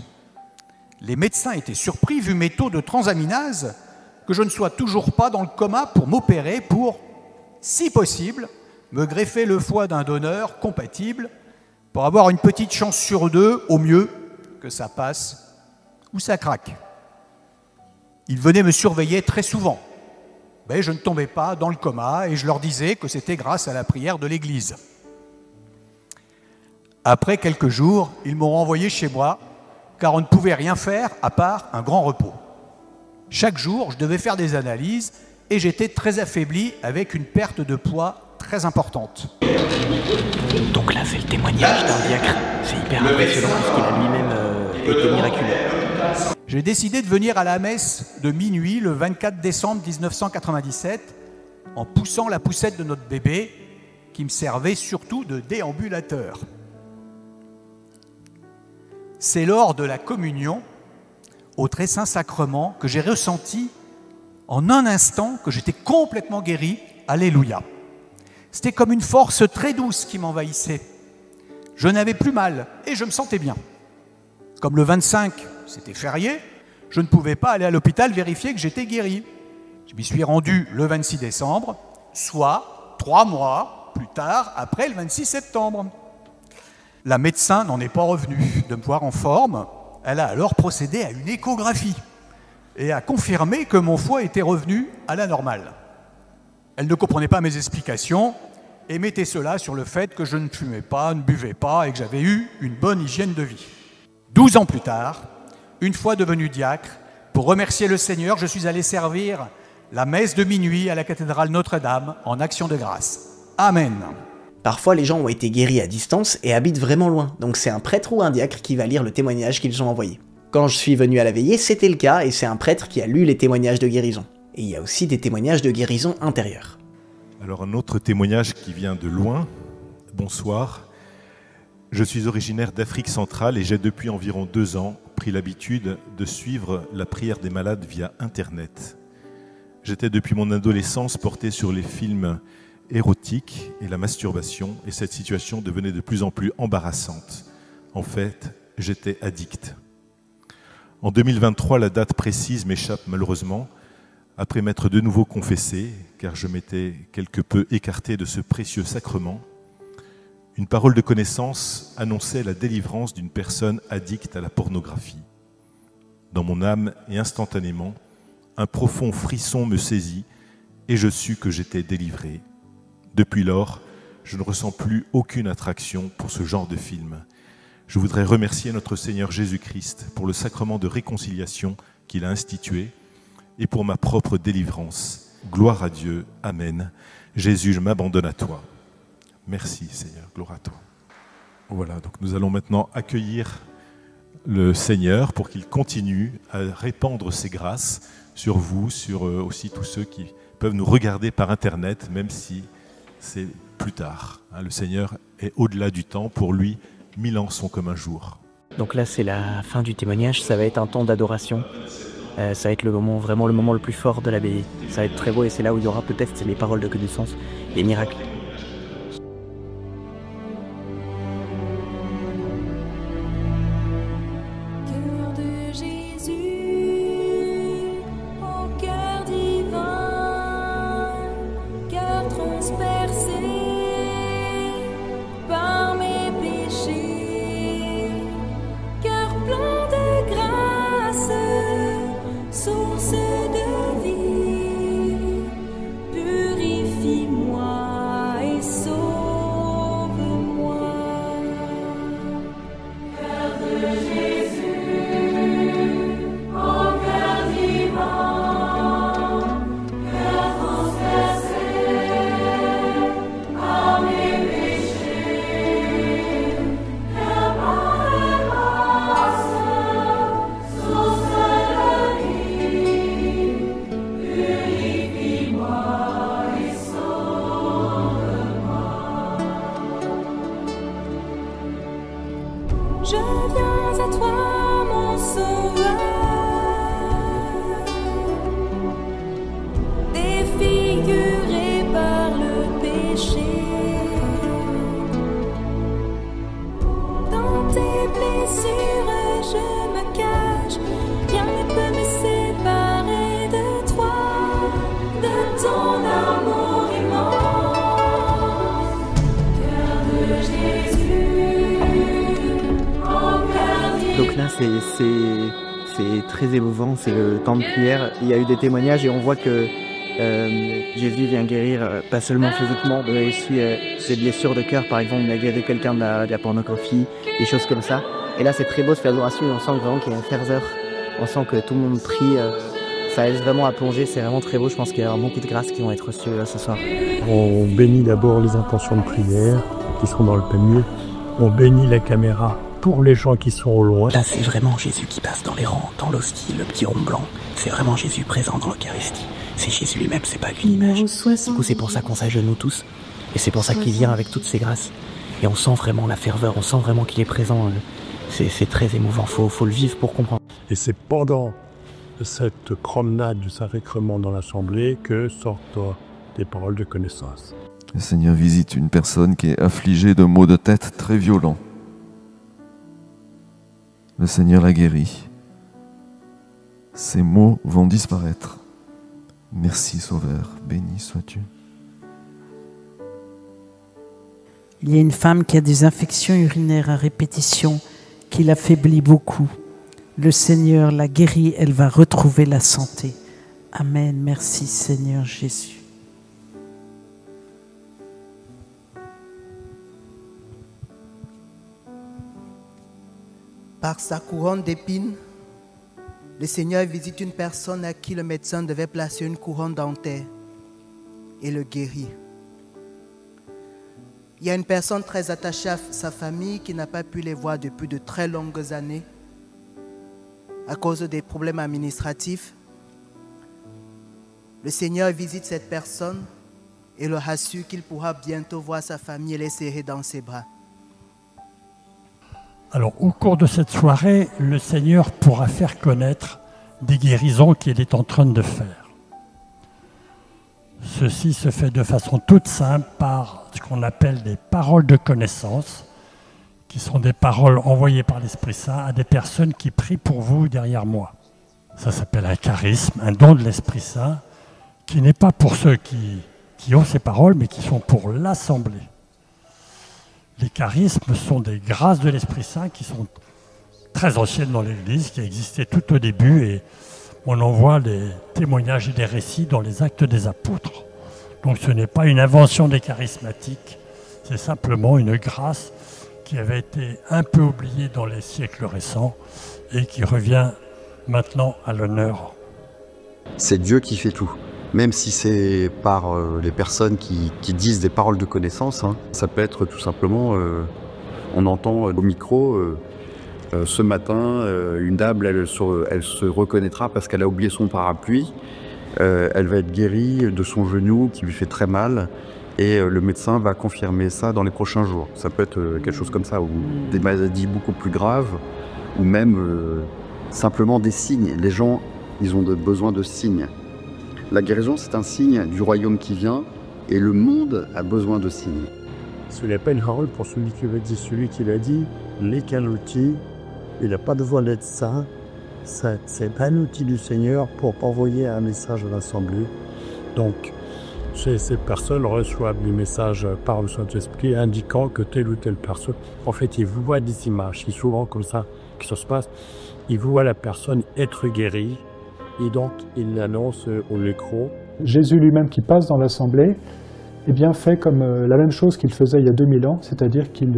Speaker 22: Les médecins étaient surpris vu mes taux de transaminase, que je ne sois toujours pas dans le coma pour m'opérer pour, si possible, me greffer le foie d'un donneur compatible pour avoir une petite chance sur 2, au mieux, que ça passe ou ça craque. Ils venaient me surveiller très souvent, mais je ne tombais pas dans le coma et je leur disais que c'était grâce à la prière de l'Église. Après quelques jours, ils m'ont renvoyé chez moi car on ne pouvait rien faire à part un grand repos. Chaque jour, je devais faire des analyses et j'étais très affaibli avec une perte de poids très importante.
Speaker 12: Donc là, c'est le témoignage d'un diacre. C'est hyper impressionnant parce qu'il a lui-même été miraculeux.
Speaker 22: J'ai décidé de venir à la messe de minuit le 24 décembre 1997 en poussant la poussette de notre bébé qui me servait surtout de déambulateur. C'est lors de la communion au très saint sacrement que j'ai ressenti en un instant que j'étais complètement guéri. Alléluia. C'était comme une force très douce qui m'envahissait. Je n'avais plus mal et je me sentais bien. Comme le 25, c'était férié, je ne pouvais pas aller à l'hôpital vérifier que j'étais guéri. Je m'y suis rendu le 26 décembre, soit 3 mois plus tard, après le 26 septembre. La médecin n'en est pas revenue de me voir en forme Elle a alors procédé à une échographie et a confirmé que mon foie était revenu à la normale. Elle ne comprenait pas mes explications et mettait cela sur le fait que je ne fumais pas, ne buvais pas et que j'avais eu une bonne hygiène de vie. 12 ans plus tard, une fois devenu diacre, pour remercier le Seigneur, je suis allé servir la messe de minuit à la cathédrale Notre-Dame en action de grâce. Amen.
Speaker 12: Parfois, les gens ont été guéris à distance et habitent vraiment loin, donc c'est un prêtre ou un diacre qui va lire le témoignage qu'ils ont envoyé. Quand je suis venu à la veillée, c'était le cas et c'est un prêtre qui a lu les témoignages de guérison. Et il y a aussi des témoignages de guérison intérieure.
Speaker 4: Alors un autre témoignage qui vient de loin. Bonsoir. Je suis originaire d'Afrique centrale et j'ai depuis environ 2 ans pris l'habitude de suivre la prière des malades via Internet. J'étais depuis mon adolescence porté sur les films érotiques et la masturbation et cette situation devenait de plus en plus embarrassante. En fait, j'étais addict. En 2023, la date précise m'échappe malheureusement, après m'être de nouveau confessé, car je m'étais quelque peu écarté de ce précieux sacrement. Une parole de connaissance annonçait la délivrance d'une personne addicte à la pornographie. Dans mon âme et instantanément, un profond frisson me saisit et je sus que j'étais délivré. Depuis lors, je ne ressens plus aucune attraction pour ce genre de film. Je voudrais remercier notre Seigneur Jésus-Christ pour le sacrement de réconciliation qu'il a institué et pour ma propre délivrance. Gloire à Dieu. Amen. Jésus, je m'abandonne à toi. Merci Seigneur, gloire à toi. Voilà, donc nous allons maintenant accueillir le Seigneur pour qu'il continue à répandre ses grâces sur vous, sur aussi tous ceux qui peuvent nous regarder par Internet, même si c'est plus tard. Le Seigneur est au-delà du temps. Pour lui, 1000 ans sont comme un jour.
Speaker 7: Donc là, c'est la fin du témoignage. Ça va être un temps d'adoration. Ça va être vraiment le moment le plus fort de l'abbaye. Ça va être très beau et c'est là où il y aura peut-être les paroles de connaissance, les miracles.
Speaker 19: Je viens à toi, mon sauveur, défiguré par le péché. Dans tes blessures, je me cache, rien ne peut me séparer de toi, de ton amour immense. Cœur de Jésus.
Speaker 7: Donc là, c'est très émouvant, c'est le temps de prière. Il y a eu des témoignages et on voit que Jésus vient guérir, pas seulement physiquement, mais aussi ses blessures de cœur. Par exemple, il a guéri quelqu'un de la pornographie, des choses comme ça. Et là, c'est très beau, cette adoration, et on sent vraiment qu'il y a une ferveur. On sent que tout le monde prie, ça aide vraiment à plonger, c'est vraiment très beau. Je pense qu'il y a beaucoup de grâces qui vont être reçues ce soir.
Speaker 6: On bénit d'abord les intentions de prière qui sont dans le panier. On bénit la caméra pour les gens qui sont au loin.
Speaker 7: Là, c'est vraiment Jésus qui passe dans les rangs, dans l'hostie, le petit rond blanc. C'est vraiment Jésus présent dans l'Eucharistie. C'est Jésus lui-même, c'est pas qu'une image. Du coup, c'est pour ça qu'on s'agenouille tous. Et c'est pour ça qu'il vient avec toutes ses grâces. Et on sent vraiment la ferveur, on sent vraiment qu'il est présent. C'est très émouvant, faut le vivre pour comprendre.
Speaker 6: Et c'est pendant cette promenade du Sacré-Sacrement dans l'Assemblée que sortent des paroles de connaissance.
Speaker 10: Le Seigneur visite une personne qui est affligée de maux de tête très violents. Le Seigneur la guérit. Ces maux vont disparaître. Merci Sauveur, béni sois-tu.
Speaker 8: Il y a une femme qui a des infections urinaires à répétition qui l'affaiblit beaucoup. Le Seigneur l'a guérie, elle va retrouver la santé. Amen. Merci Seigneur Jésus.
Speaker 11: Par sa couronne d'épines, le Seigneur visite une personne à qui le médecin devait placer une couronne dentaire et le guérit. Il y a une personne très attachée à sa famille qui n'a pas pu les voir depuis de très longues années à cause des problèmes administratifs. Le Seigneur visite cette personne et le rassure qu'il pourra bientôt voir sa famille et les serrer dans ses bras.
Speaker 9: Alors, au cours de cette soirée, le Seigneur pourra faire connaître des guérisons qu'il est en train de faire. Ceci se fait de façon toute simple par ce qu'on appelle des paroles de connaissance, qui sont des paroles envoyées par l'Esprit Saint à des personnes qui prient pour vous derrière moi. Ça s'appelle un charisme, un don de l'Esprit Saint, qui n'est pas pour ceux qui ont ces paroles, mais qui sont pour l'Assemblée. Les charismes sont des grâces de l'Esprit Saint qui sont très anciennes dans l'Église, qui existaient tout au début, et on en voit des témoignages et des récits dans les Actes des Apôtres. Donc ce n'est pas une invention des charismatiques, c'est simplement une grâce qui avait été un peu oubliée dans les siècles récents et qui revient maintenant à l'honneur.
Speaker 5: C'est Dieu qui fait tout. Même si c'est par les personnes qui disent des paroles de connaissance, hein. Ça peut être tout simplement, on entend au micro, ce matin, une dame, elle se reconnaîtra parce qu'elle a oublié son parapluie, elle va être guérie de son genou qui lui fait très mal, et le médecin va confirmer ça dans les prochains jours. Ça peut être quelque chose comme ça, ou des maladies beaucoup plus graves, ou même simplement des signes. Les gens, ils ont besoin de signes. La guérison, c'est un signe du royaume qui vient, et le monde a besoin de signes.
Speaker 6: Ce n'est pas une parole pour celui qui le dit. Celui qui l'a dit n'est qu'un outil. Il n'a pas besoin d'être saint. C'est un outil du Seigneur pour envoyer un message à l'Assemblée. Donc, ces personnes reçoivent des messages par le Saint-Esprit indiquant que telle ou telle personne, en fait, ils voient des images. C'est souvent comme ça que ça se passe. Ils voient la personne être guérie. Et donc, il l'annonce au micro.
Speaker 18: Jésus lui-même qui passe dans l'assemblée, eh bien fait comme la même chose qu'il faisait il y a 2000 ans, c'est-à-dire qu'il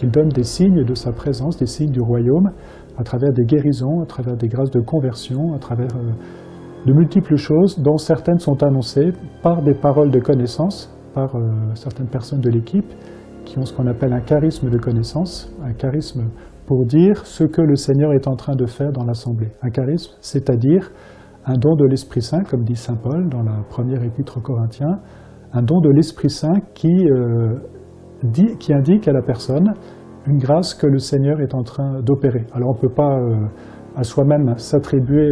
Speaker 18: donne des signes de sa présence, des signes du royaume, à travers des guérisons, à travers des grâces de conversion, à travers de multiples choses, dont certaines sont annoncées par des paroles de connaissance, par certaines personnes de l'équipe, qui ont ce qu'on appelle un charisme de connaissance, un charisme pour dire ce que le Seigneur est en train de faire dans l'Assemblée. Un charisme, c'est-à-dire un don de l'Esprit Saint, comme dit saint Paul dans la première épître aux Corinthiens, un don de l'Esprit Saint qui indique à la personne une grâce que le Seigneur est en train d'opérer. Alors on ne peut pas à soi-même s'attribuer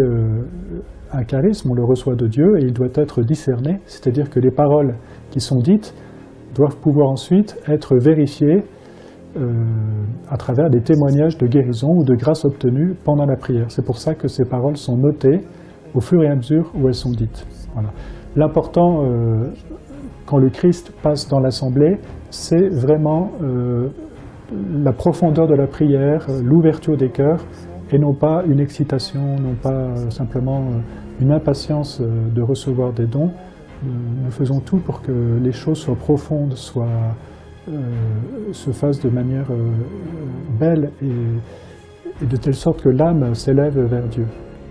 Speaker 18: un charisme, on le reçoit de Dieu et il doit être discerné, c'est-à-dire que les paroles qui sont dites doivent pouvoir ensuite être vérifiées à travers des témoignages de guérison ou de grâce obtenue pendant la prière. C'est pour ça que ces paroles sont notées au fur et à mesure où elles sont dites. Voilà. L'important, quand le Christ passe dans l'assemblée, c'est vraiment la profondeur de la prière, l'ouverture des cœurs, et non pas une excitation, non pas simplement une impatience de recevoir des dons. Nous faisons tout pour que les choses soient profondes, se fassent de manière belle et de telle sorte que l'âme s'élève vers Dieu.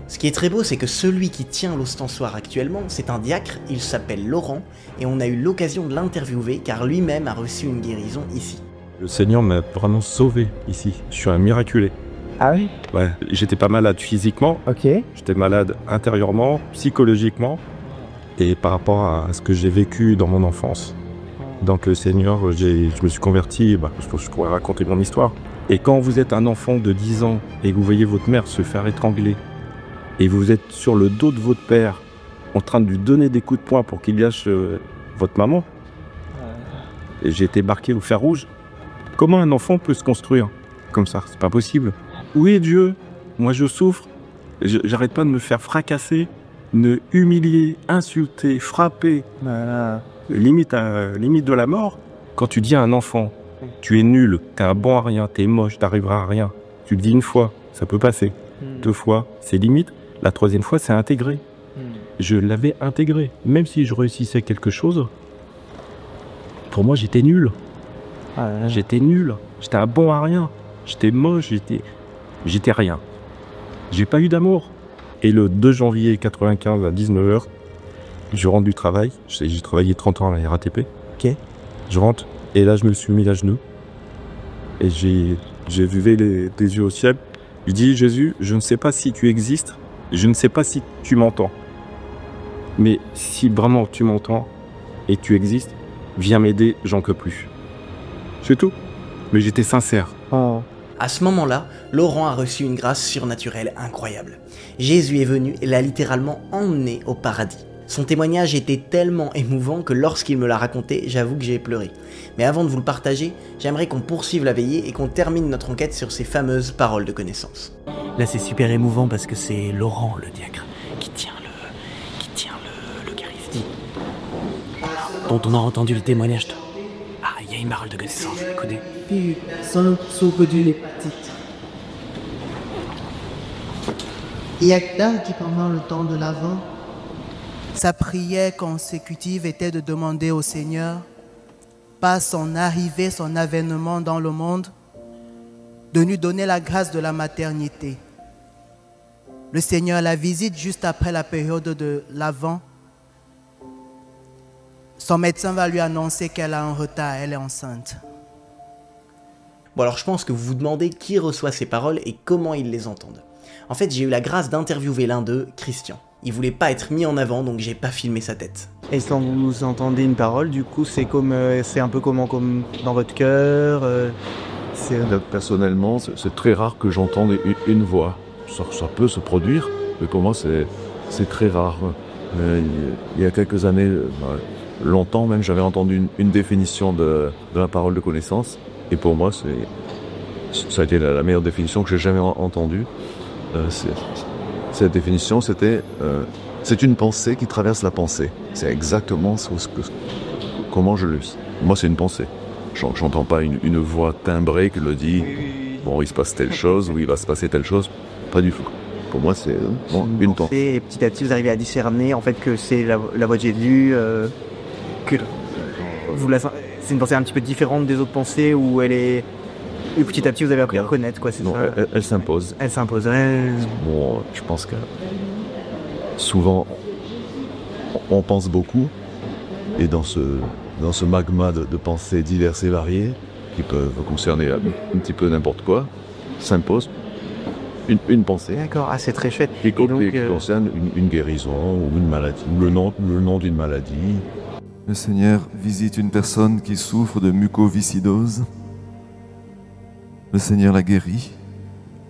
Speaker 12: Ce qui est très beau, c'est que celui qui tient l'ostensoir actuellement, c'est un diacre, il s'appelle Laurent, et on a eu l'occasion de l'interviewer car lui-même a reçu une guérison ici.
Speaker 14: Le Seigneur m'a vraiment sauvé ici, je suis un miraculé.
Speaker 7: Ah oui?
Speaker 14: Ouais, j'étais pas malade physiquement, j'étais malade intérieurement, psychologiquement, et par rapport à ce que j'ai vécu dans mon enfance. Donc le Seigneur, je me suis converti, je pourrais raconter mon histoire. Et quand vous êtes un enfant de 10 ans et que vous voyez votre mère se faire étrangler, et vous êtes sur le dos de votre père, en train de lui donner des coups de poing pour qu'il lâche votre maman, et j'ai été marqué au fer rouge. Comment un enfant peut se construire comme ça? C'est pas possible. Où est Dieu? Moi je souffre, j'arrête pas de me faire fracasser, me humilier, insulter, frapper. Limite de la mort. Quand tu dis à un enfant, tu es nul, t'es un bon à rien, t'es moche, t'arriveras à rien, tu le dis une fois, ça peut passer. 2 fois, c'est limite. La 3e fois, c'est intégré. Je l'avais intégré. Même si je réussissais quelque chose, pour moi, j'étais nul. J'étais nul. J'étais un bon à rien. J'étais moche. J'étais rien. J'ai pas eu d'amour. Et le 2 janvier 95 à 19h, je rentre du travail. J'ai travaillé 30 ans à la RATP.
Speaker 7: Ok.
Speaker 14: Je rentre et là, je me suis mis à genoux. Et j'ai levé les yeux au ciel. Je dis, Jésus, je ne sais pas si tu existes. Je ne sais pas si tu m'entends. Mais si vraiment tu m'entends et tu existes, viens m'aider, j'en peux plus. C'est tout. Mais j'étais sincère.
Speaker 12: À ce moment-là, Laurent a reçu une grâce surnaturelle incroyable. Jésus est venu et l'a littéralement emmené au paradis. Son témoignage était tellement émouvant que lorsqu'il me l'a raconté, j'avoue que j'ai pleuré. Mais avant de vous le partager, j'aimerais qu'on poursuive la veillée et qu'on termine notre enquête sur ces fameuses paroles de connaissance.
Speaker 7: Là, c'est super émouvant parce que c'est Laurent, le diacre, qui tient l'Eucharistie, dont on a entendu le témoignage. Ah, il y a une parole de connaissance, écoutez.
Speaker 17: Puis, sauve d'une hépatite. Yacta, qui pendant le temps de l'Avent,
Speaker 11: Sa prière consécutive était de demander au Seigneur, par son arrivée, son avènement dans le monde, de lui donner la grâce de la maternité. Le Seigneur la visite juste après la période de l'Avent. Son médecin va lui annoncer qu'elle a un retard, elle est enceinte.
Speaker 12: Bon alors je pense que vous vous demandez qui reçoit ces paroles et comment ils les entendent. En fait, j'ai eu la grâce d'interviewer l'un d'eux, Christian. Il voulait pas être mis en avant, donc j'ai pas filmé sa tête.
Speaker 7: Et quand vous entendez une parole, du coup, c'est un peu comme dans votre cœur
Speaker 15: Personnellement, c'est très rare que j'entende une voix. Ça peut se produire, mais pour moi, c'est très rare. Il y a quelques années, longtemps même, j'avais entendu une définition de la parole de connaissance. Et pour moi, ça a été la meilleure définition que j'ai jamais entendue. Cette définition, c'est une pensée qui traverse la pensée. C'est exactement comment je le vis. Moi, c'est une pensée. J'entends pas une voix timbrée qui le dit « Bon, il se passe telle chose » ou « Il va se passer telle chose ». Pas du tout. Pour moi, c'est une pensée.
Speaker 7: Et petit à petit, vous arrivez à discerner en fait que c'est la voix de Jésus, que c'est une pensée un petit peu différente des autres pensées où elle est... Et petit à petit, vous avez appris à reconnaître, quoi.
Speaker 15: Non, elle s'impose.
Speaker 7: Elle s'impose.
Speaker 15: Bon, je pense que souvent, on pense beaucoup, et dans ce magma de pensées diverses et variées, qui peuvent concerner un petit peu n'importe quoi, s'impose une pensée.
Speaker 7: D'accord, c'est très chouette.
Speaker 15: Qui concerne une guérison ou une maladie, ou le nom d'une maladie.
Speaker 10: Le Seigneur visite une personne qui souffre de mucoviscidose. Le Seigneur la guérit.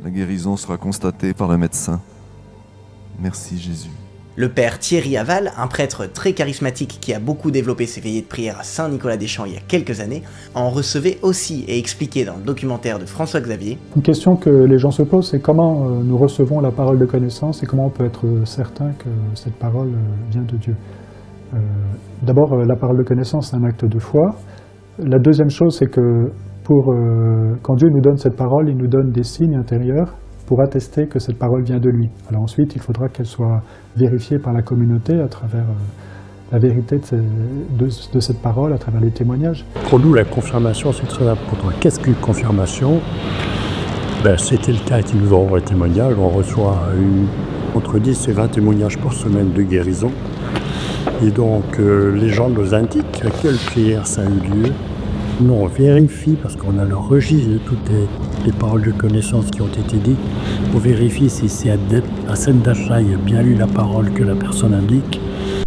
Speaker 10: La guérison sera constatée par le médecin. Merci Jésus.
Speaker 12: Le père Thierry Aval, un prêtre très charismatique qui a beaucoup développé ses veillées de prière à Saint-Nicolas-des-Champs il y a quelques années, en recevait aussi et expliquait dans le documentaire de François Xavier.
Speaker 18: Une question que les gens se posent, c'est comment nous recevons la parole de connaissance et comment on peut être certain que cette parole vient de Dieu. D'abord, la parole de connaissance, c'est un acte de foi. La deuxième chose, c'est que quand Dieu nous donne cette parole, il nous donne des signes intérieurs pour attester que cette parole vient de lui. Alors ensuite, il faudra qu'elle soit vérifiée par la communauté à travers la vérité de cette parole, à travers les témoignages.
Speaker 6: Pour nous, la confirmation, c'est très important. Qu'est-ce qu'une confirmation? C'était le cas qui nous envoie un témoignage. On reçoit entre 10 et 20 témoignages par semaine de guérison. Et donc, les gens nous indiquent à quelle prière ça a eu lieu. Nous, on vérifie, parce qu'on a le registre de toutes les paroles de connaissance qui ont été dites. On vérifie si c'est à scène d'achat, il y a bien lu la parole que la personne indique.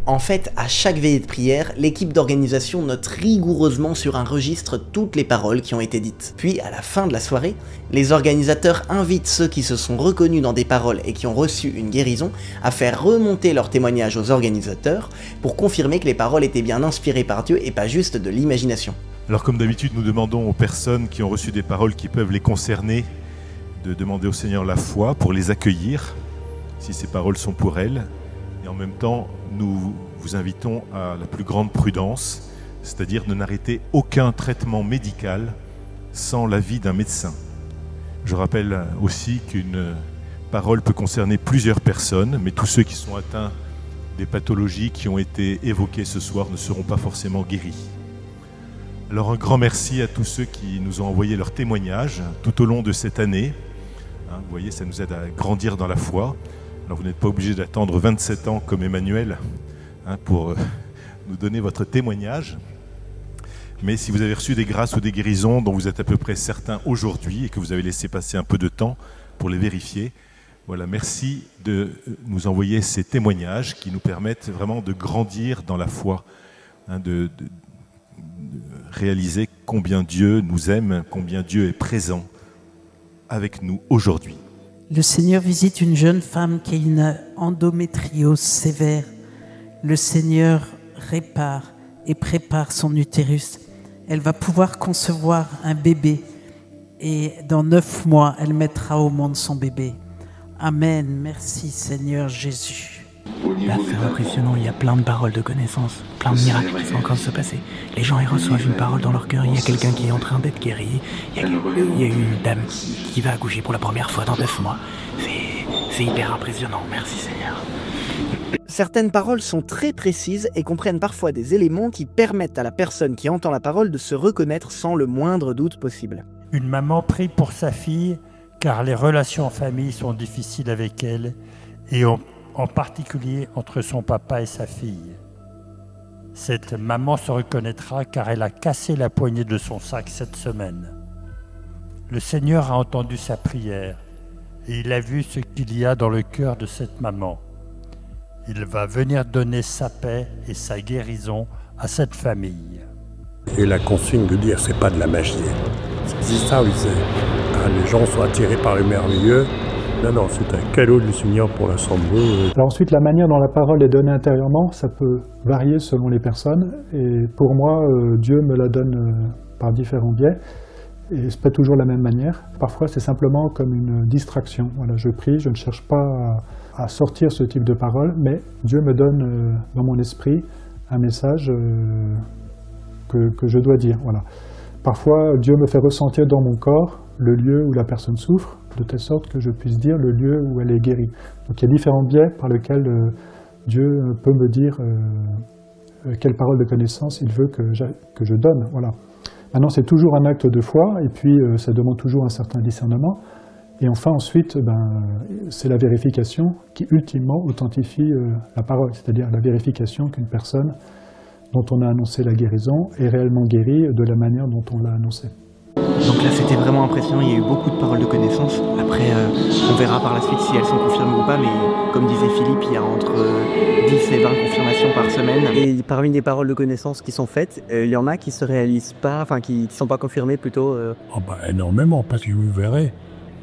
Speaker 12: En fait, à chaque veillée de prière, l'équipe d'organisation note rigoureusement sur un registre toutes les paroles qui ont été dites. Puis, à la fin de la soirée, les organisateurs invitent ceux qui se sont reconnus dans des paroles et qui ont reçu une guérison à faire remonter leur témoignage aux organisateurs pour confirmer que les paroles étaient bien inspirées par Dieu et pas juste de l'imagination.
Speaker 4: Alors comme d'habitude, nous demandons aux personnes qui ont reçu des paroles qui peuvent les concerner de demander au Seigneur la foi pour les accueillir, si ces paroles sont pour elles. Et en même temps, nous vous invitons à la plus grande prudence, c'est-à-dire de n'arrêter aucun traitement médical sans l'avis d'un médecin. Je rappelle aussi qu'une parole peut concerner plusieurs personnes, mais tous ceux qui sont atteints des pathologies qui ont été évoquées ce soir ne seront pas forcément guéris. Alors un grand merci à tous ceux qui nous ont envoyé leurs témoignages tout au long de cette année. Vous voyez, ça nous aide à grandir dans la foi. Alors vous n'êtes pas obligé d'attendre 27 ans comme Emmanuel pour nous donner votre témoignage. Mais si vous avez reçu des grâces ou des guérisons dont vous êtes à peu près certains aujourd'hui et que vous avez laissé passer un peu de temps pour les vérifier, voilà, merci de nous envoyer ces témoignages qui nous permettent vraiment de grandir dans la foi, de réaliser combien Dieu nous aime, combien Dieu est présent avec nous aujourd'hui.
Speaker 8: Le Seigneur visite une jeune femme qui a une endométriose sévère. Le Seigneur répare et prépare son utérus. Elle va pouvoir concevoir un bébé et dans 9 mois, elle mettra au monde son bébé. Amen. Merci Seigneur Jésus.
Speaker 13: Là, c'est impressionnant, il y a plein de paroles de connaissance, plein de miracles qui sont en train de se passer. Les gens, ils reçoivent une parole dans leur cœur, il y a quelqu'un qui est en train d'être guéri, il y a une dame qui va accoucher pour la première fois dans 9 mois. C'est hyper impressionnant, merci Seigneur.
Speaker 12: Certaines paroles sont très précises et comprennent parfois des éléments qui permettent à la personne qui entend la parole de se reconnaître sans le moindre doute possible.
Speaker 9: Une maman prie pour sa fille car les relations en famille sont difficiles avec elle et en particulier entre son papa et sa fille. Cette maman se reconnaîtra car elle a cassé la poignée de son sac cette semaine. Le Seigneur a entendu sa prière et il a vu ce qu'il y a dans le cœur de cette maman. Il va venir donner sa paix et sa guérison à cette famille.
Speaker 6: Et la consigne de dire c'est pas de la magie. C'est ça, oui, les gens sont attirés par le merveilleux. Non, c'est un cadeau du Seigneur pour l'Assemblée. Alors ensuite, la manière dont la parole est donnée intérieurement, ça peut varier selon les personnes. Et pour moi, Dieu me la donne par différents biais. Et c'est pas toujours la même manière. Parfois, c'est simplement comme une distraction. Voilà, je prie, je ne cherche pas à sortir ce type de parole, mais Dieu me donne dans mon esprit un message que je dois dire. Voilà. Parfois, Dieu me fait ressentir dans mon corps le lieu où la personne souffre, de telle sorte que je puisse dire le lieu où elle est guérie. Donc il y a différents biais par lesquels Dieu peut me dire quelle parole de connaissance il veut que je donne. Voilà. Maintenant, c'est toujours un acte de foi, et puis ça demande toujours un certain discernement. Et enfin, ensuite, c'est la vérification qui, ultimement, authentifie la parole, c'est-à-dire la vérification qu'une personne dont on a annoncé la guérison est réellement guérie de la manière dont on l'a annoncé.
Speaker 12: Donc là, c'était vraiment impressionnant, il y a eu beaucoup de paroles de connaissance. Après, on verra par la suite si elles sont confirmées ou pas, mais comme disait Philippe, il y a entre 10 et 20 confirmations par semaine.
Speaker 7: Et parmi les paroles de connaissance qui sont faites, il y en a qui se réalisent pas, enfin qui ne sont pas confirmées plutôt
Speaker 6: Énormément, parce que vous verrez,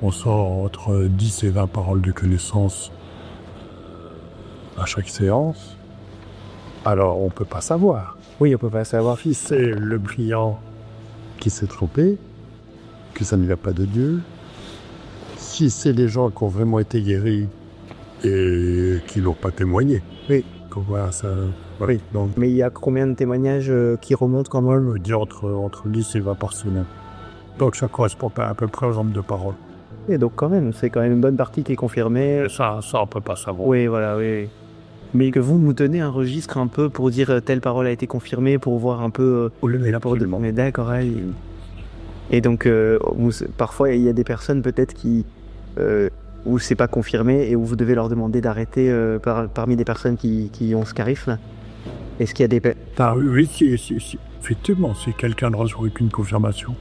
Speaker 6: on sort entre 10 et 20 paroles de connaissance à chaque séance. Alors, on ne peut pas savoir.
Speaker 7: Oui, on ne peut pas savoir.
Speaker 6: Si c'est le client qui s'est trompé, que ça ne vient pas de Dieu, si c'est les gens qui ont vraiment été guéris et qui n'ont pas témoigné.
Speaker 7: Oui.
Speaker 6: Ça, oui, donc.
Speaker 7: Mais il y a combien de témoignages qui remontent quand même?
Speaker 6: Je dis entre 10 et 20 par semaine. Donc ça correspond à peu près aux nombre de paroles.
Speaker 7: Et donc quand même, c'est quand même une bonne partie qui est confirmée.
Speaker 6: Ça on peut pas savoir.
Speaker 7: Oui, voilà, oui. Mais que vous nous tenez un registre un peu pour dire telle parole a été confirmée, pour voir un peu...
Speaker 6: Absolument.
Speaker 7: Mais d'accord, et donc parfois il y a des personnes peut-être qui... où c'est pas confirmé et où vous devez leur demander d'arrêter parmi des personnes qui ont ce charisme. Est-ce qu'il y a des...
Speaker 6: Oui, effectivement, si quelqu'un ne reçoit aucune confirmation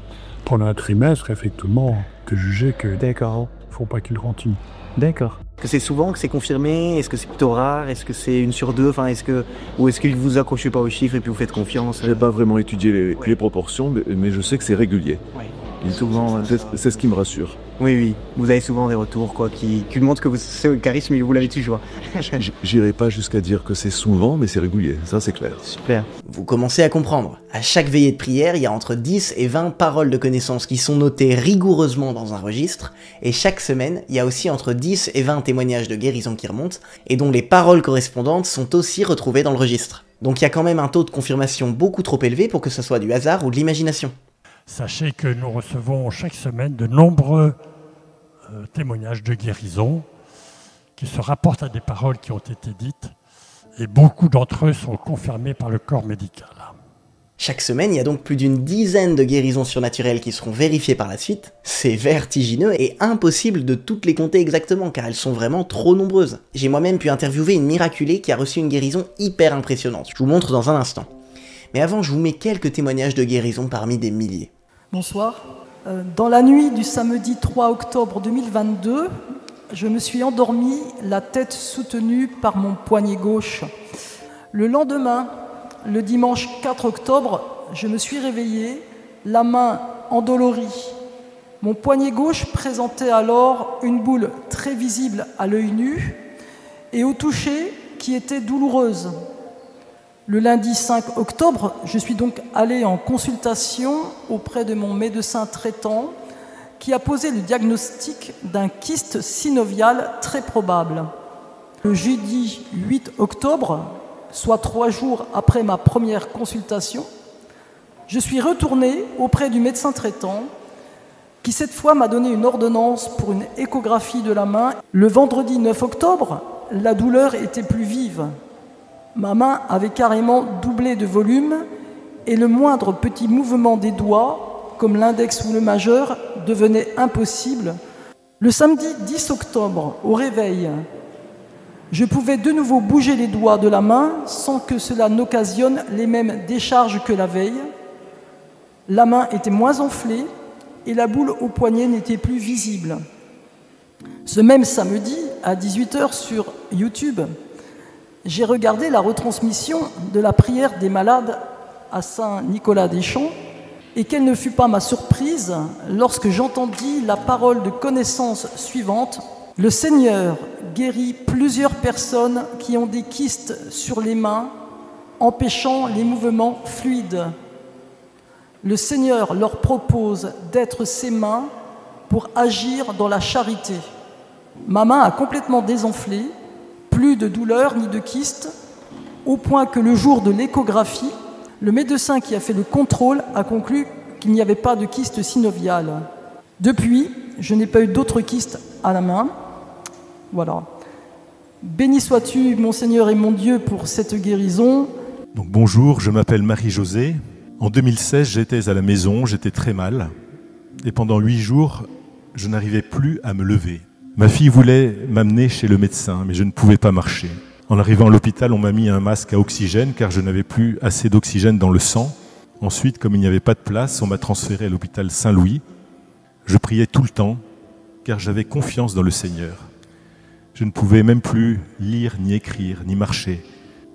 Speaker 6: pendant un trimestre, effectivement, que juger que...
Speaker 7: D'accord.
Speaker 6: Faut pas qu'il continue.
Speaker 7: D'accord. Que c'est souvent que c'est confirmé? Est-ce que c'est plutôt rare? Est-ce que c'est 1 sur 2? Enfin, ou est-ce qu'il vous accrochez pas aux chiffres et puis vous faites confiance?
Speaker 15: Je n'ai pas vraiment étudié les proportions, mais je sais que c'est régulier.
Speaker 7: Ouais.
Speaker 15: C'est ce qui me rassure.
Speaker 7: Oui. Vous avez souvent des retours qui montrent que ce charisme, vous l'avez toujours.
Speaker 15: J'irai pas jusqu'à dire que c'est souvent, mais c'est régulier. Ça, c'est clair.
Speaker 7: Super.
Speaker 12: Vous commencez à comprendre. À chaque veillée de prière, il y a entre 10 et 20 paroles de connaissance qui sont notées rigoureusement dans un registre. Et chaque semaine, il y a aussi entre 10 et 20 témoignages de guérison qui remontent et dont les paroles correspondantes sont aussi retrouvées dans le registre. Donc il y a quand même un taux de confirmation beaucoup trop élevé pour que ce soit du hasard ou de l'imagination.
Speaker 9: Sachez que nous recevons chaque semaine de nombreux témoignages de guérison qui se rapportent à des paroles qui ont été dites, et beaucoup d'entre eux sont confirmés par le corps médical.
Speaker 12: Chaque semaine, il y a donc plus d'une dizaine de guérisons surnaturelles qui seront vérifiées par la suite. C'est vertigineux et impossible de toutes les compter exactement car elles sont vraiment trop nombreuses. J'ai moi-même pu interviewer une miraculée qui a reçu une guérison hyper impressionnante. Je vous montre dans un instant. Mais avant, je vous mets quelques témoignages de guérison parmi des milliers.
Speaker 16: Bonsoir. Dans la nuit du samedi 3 octobre 2022, je me suis endormi, la tête soutenue par mon poignet gauche. Le lendemain, le dimanche 4 octobre, je me suis réveillé, la main endolorie. Mon poignet gauche présentait alors une boule très visible à l'œil nu et au toucher qui était douloureuse. Le lundi 5 octobre, je suis donc allé en consultation auprès de mon médecin traitant qui a posé le diagnostic d'un kyste synovial très probable. Le jeudi 8 octobre, soit 3 jours après ma première consultation, je suis retourné auprès du médecin traitant qui cette fois m'a donné une ordonnance pour une échographie de la main. Le vendredi 9 octobre, la douleur était plus vive. Ma main avait carrément doublé de volume et le moindre petit mouvement des doigts, comme l'index ou le majeur, devenait impossible. Le samedi 10 octobre, au réveil, je pouvais de nouveau bouger les doigts de la main sans que cela n'occasionne les mêmes décharges que la veille. La main était moins enflée et la boule au poignet n'était plus visible. Ce même samedi, à 18h sur YouTube, j'ai regardé la retransmission de la prière des malades à Saint-Nicolas-des-Champs et quelle ne fut pas ma surprise lorsque j'entendis la parole de connaissance suivante. Le Seigneur guérit plusieurs personnes qui ont des kystes sur les mains, empêchant les mouvements fluides. Le Seigneur leur propose d'être ses mains pour agir dans la charité. Ma main a complètement désenflé, plus de douleur ni de kyste, au point que le jour de l'échographie, le médecin qui a fait le contrôle a conclu qu'il n'y avait pas de kyste synovial. Depuis, je n'ai pas eu d'autres kystes à la main. Voilà. Béni sois-tu, mon Seigneur et mon Dieu, pour cette guérison.
Speaker 4: Donc bonjour, je m'appelle Marie-Josée. En 2016, j'étais à la maison, j'étais très mal. Et pendant 8 jours, je n'arrivais plus à me lever. Ma fille voulait m'amener chez le médecin, mais je ne pouvais pas marcher. En arrivant à l'hôpital, on m'a mis un masque à oxygène car je n'avais plus assez d'oxygène dans le sang. Ensuite, comme il n'y avait pas de place, on m'a transféré à l'hôpital Saint-Louis. Je priais tout le temps car j'avais confiance dans le Seigneur. Je ne pouvais même plus lire, ni écrire, ni marcher.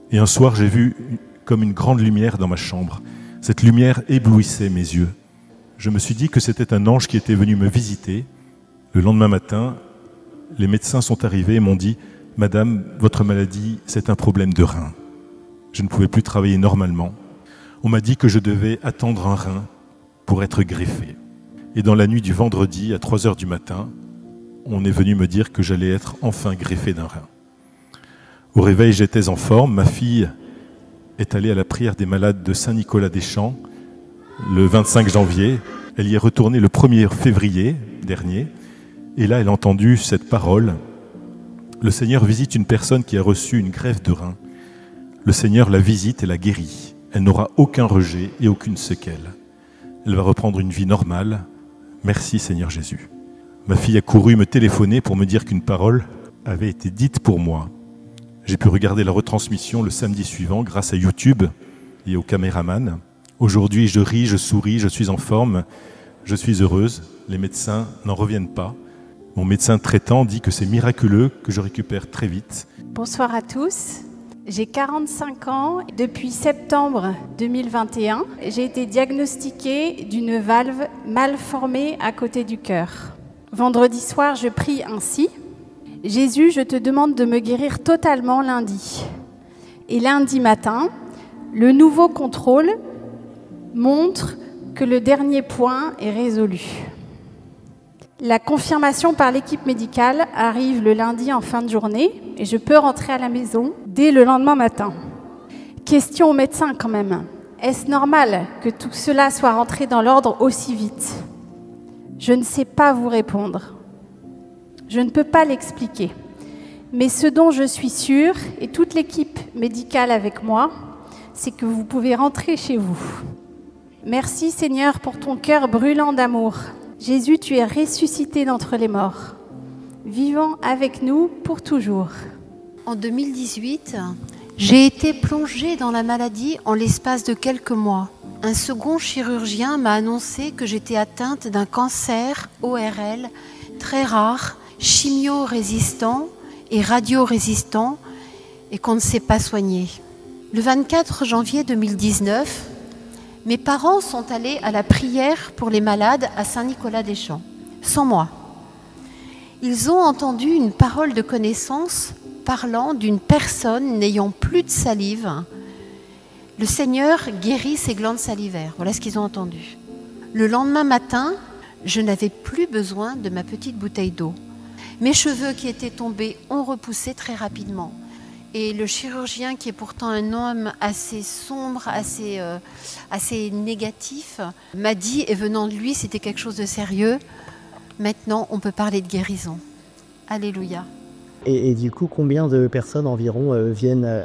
Speaker 4: Et un soir, j'ai vu comme une grande lumière dans ma chambre. Cette lumière éblouissait mes yeux. Je me suis dit que c'était un ange qui était venu me visiter. Le lendemain matin, les médecins sont arrivés et m'ont dit « Madame, votre maladie, c'est un problème de rein. » Je ne pouvais plus travailler normalement. On m'a dit que je devais attendre un rein pour être greffé. Et dans la nuit du vendredi, à 3h du matin, on est venu me dire que j'allais être enfin greffé d'un rein. Au réveil, j'étais en forme. Ma fille est allée à la prière des malades de Saint-Nicolas-des-Champs le 25 janvier. Elle y est retournée le 1er février dernier. Et là, elle a entendu cette parole. Le Seigneur visite une personne qui a reçu une greffe de rein. Le Seigneur la visite et la guérit. Elle n'aura aucun rejet et aucune séquelle. Elle va reprendre une vie normale. Merci Seigneur Jésus. Ma fille a couru me téléphoner pour me dire qu'une parole avait été dite pour moi. J'ai pu regarder la retransmission le samedi suivant grâce à YouTube et au caméraman. Aujourd'hui, je ris, je souris, je suis en forme, je suis heureuse. Les médecins n'en reviennent pas. Mon médecin traitant dit que c'est miraculeux, que je récupère très vite.
Speaker 20: Bonsoir à tous. J'ai 45 ans. Depuis septembre 2021, j'ai été diagnostiquée d'une valve mal formée à côté du cœur. Vendredi soir, je prie ainsi. Jésus, je te demande de me guérir totalement lundi. Et lundi matin, le nouveau contrôle montre que le dernier point est résolu. La confirmation par l'équipe médicale arrive le lundi en fin de journée et je peux rentrer à la maison dès le lendemain matin. Question au médecin quand même. Est-ce normal que tout cela soit rentré dans l'ordre aussi vite ? Je ne sais pas vous répondre. Je ne peux pas l'expliquer. Mais ce dont je suis sûre, et toute l'équipe médicale avec moi, c'est que vous pouvez rentrer chez vous. Merci Seigneur pour ton cœur brûlant d'amour. Jésus, tu es ressuscité d'entre les morts, vivant avec nous pour toujours.
Speaker 2: En 2018, j'ai été plongée dans la maladie en l'espace de quelques mois. Un second chirurgien m'a annoncé que j'étais atteinte d'un cancer ORL très rare, chimio-résistant et radio-résistant, et qu'on ne sait pas soigner. Le 24 janvier 2019, mes parents sont allés à la prière pour les malades à Saint-Nicolas-des-Champs, sans moi. Ils ont entendu une parole de connaissance parlant d'une personne n'ayant plus de salive. Le Seigneur guérit ses glandes salivaires. Voilà ce qu'ils ont entendu. Le lendemain matin, je n'avais plus besoin de ma petite bouteille d'eau. Mes cheveux qui étaient tombés ont repoussé très rapidement. Et le chirurgien, qui est pourtant un homme assez sombre, assez négatif, m'a dit, et venant de lui, c'était quelque chose de sérieux. Maintenant, on peut parler de guérison. Alléluia.
Speaker 7: Et du coup, combien de personnes environ viennent,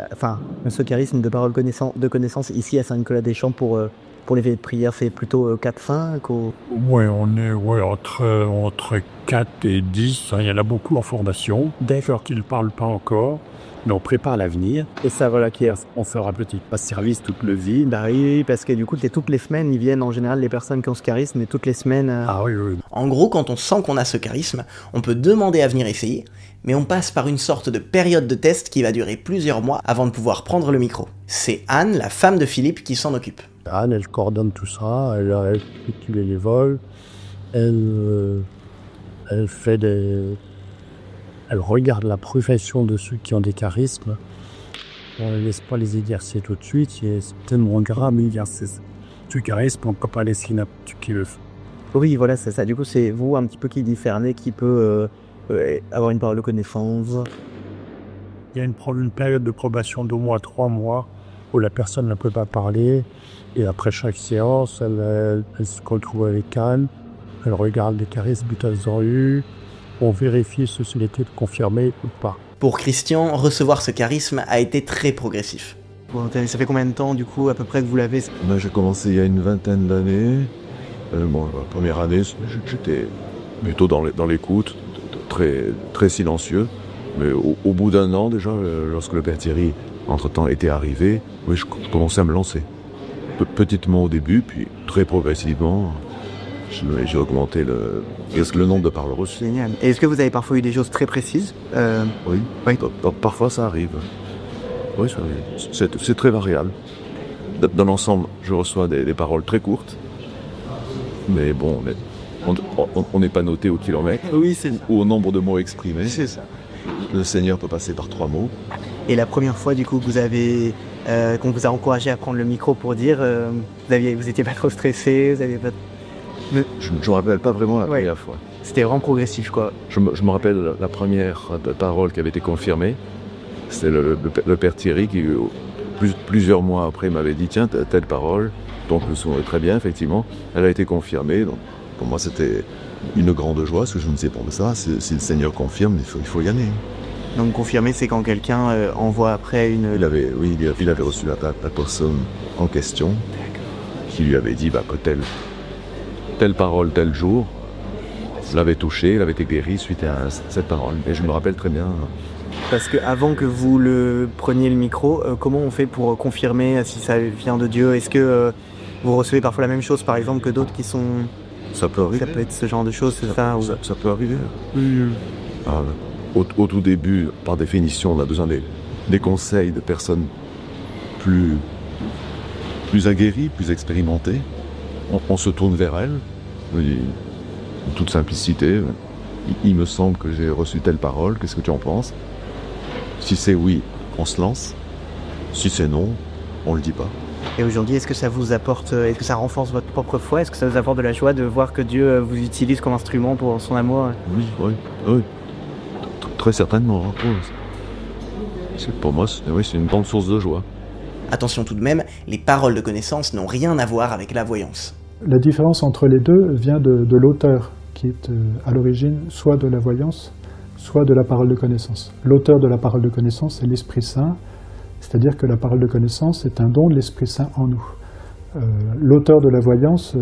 Speaker 7: ce charisme de parole de connaissance ici à Saint-Nicolas-des-Champs pour les veillées de prière, c'est plutôt 4-5 ou...
Speaker 6: Oui, on est entre 4 et 10. Il y en a beaucoup en formation. D'accord, qu'ils ne parlent pas encore. Mais on prépare l'avenir. Et ça, voilà, on fera petit pas service toute le vie.
Speaker 7: Bah oui, parce que du coup, toutes les semaines, ils viennent en général les personnes qui ont ce charisme, et toutes les semaines...
Speaker 6: Ah oui, oui.
Speaker 12: En gros, quand on sent qu'on a ce charisme, on peut demander à venir essayer, mais on passe par une sorte de période de test qui va durer plusieurs mois avant de pouvoir prendre le micro. C'est Anne, la femme de Philippe, qui s'en occupe.
Speaker 6: Anne, elle coordonne tout ça, elle a effectué les vols, elle fait Elle regarde la profession de ceux qui ont des charismes. On ne laisse pas les exercer tout de suite. C'est tellement grave d'exercer ce charisme, on ne peut pas laisser n'importe qui le fait.
Speaker 7: Oui, voilà, c'est ça. Du coup, c'est vous un petit peu qui discernez, qui peut avoir une parole de connaissance.
Speaker 6: Il y a une période de probation d'au moins 3 mois où la personne ne peut pas parler. Et après chaque séance, elle se retrouve avec Anne. Elle regarde les charismes qu'elles ont eus. On vérifie si c'était confirmé ou pas.
Speaker 12: Pour Christian, recevoir ce charisme a été très progressif.
Speaker 7: Bon, ça fait combien de temps, du coup, à peu près que vous l'avez?
Speaker 15: J'ai commencé il y a une vingtaine d'années. La première année, j'étais plutôt dans l'écoute, très, très silencieux. Mais au bout d'un an, déjà, lorsque le père Thierry, entre-temps, était arrivé, oui, je commençais à me lancer. Petitement au début, puis très progressivement... J'ai augmenté le nombre de paroles reçues.
Speaker 7: Génial. Et est-ce que vous avez parfois eu des choses très précises?
Speaker 15: Oui. Parfois ça arrive. Oui, ça arrive. C'est très variable. Dans l'ensemble, je reçois des paroles très courtes. Mais bon, on n'est pas noté au kilomètre.
Speaker 7: Oui,
Speaker 15: ou au nombre de mots exprimés.
Speaker 7: C'est ça.
Speaker 15: Le Seigneur peut passer par 3 mots.
Speaker 7: Et la première fois, du coup, qu'on vous a encouragé à prendre le micro pour dire, vous n'étiez pas trop stressé, vous n'aviez pas...
Speaker 15: Je ne me rappelle pas vraiment la première fois.
Speaker 7: C'était vraiment progressif, quoi.
Speaker 15: Je me rappelle la première parole qui avait été confirmée. C'était le père Thierry qui, plusieurs mois après, m'avait dit « Tiens, telle parole ». Donc je me souviens très bien, effectivement. Elle a été confirmée. Donc, pour moi, c'était une grande joie, parce que je ne sais pas ça. Si le Seigneur confirme, il faut y aller.
Speaker 7: Donc confirmer, c'est quand quelqu'un envoie après une...
Speaker 15: Il avait reçu la personne en question, qui lui avait dit que telle parole, tel jour, l'avait touché, il avait été guéri suite à cette parole. Et je me rappelle très bien.
Speaker 7: Parce qu'avant que vous preniez le micro, comment on fait pour confirmer si ça vient de Dieu? Est-ce que vous recevez parfois la même chose, par exemple, que d'autres qui sont...
Speaker 15: Ça peut arriver.
Speaker 7: Ça peut être ce genre de choses, c'est ça?
Speaker 15: Ça peut arriver. Au tout début, par définition, on a besoin des conseils de personnes plus aguerries, plus expérimentées. On se tourne vers elles, en toute simplicité. Il me semble que j'ai reçu telle parole, qu'est-ce que tu en penses? Si c'est oui, on se lance. Si c'est non, on le dit pas.
Speaker 7: Et aujourd'hui, est-ce que ça vous apporte, est-ce que ça renforce votre propre foi? Est-ce que ça vous apporte de la joie de voir que Dieu vous utilise comme instrument pour son amour?
Speaker 15: Oui. Très certainement. Pour moi, c'est une grande source de joie.
Speaker 12: Attention tout de même, les paroles de connaissance n'ont rien à voir avec la voyance.
Speaker 18: La différence entre les deux vient de l'auteur, qui est à l'origine soit de la voyance, soit de la parole de connaissance. L'auteur de la parole de connaissance, c'est l'Esprit Saint, c'est-à-dire que la parole de connaissance est un don de l'Esprit Saint en nous. L'auteur de la voyance,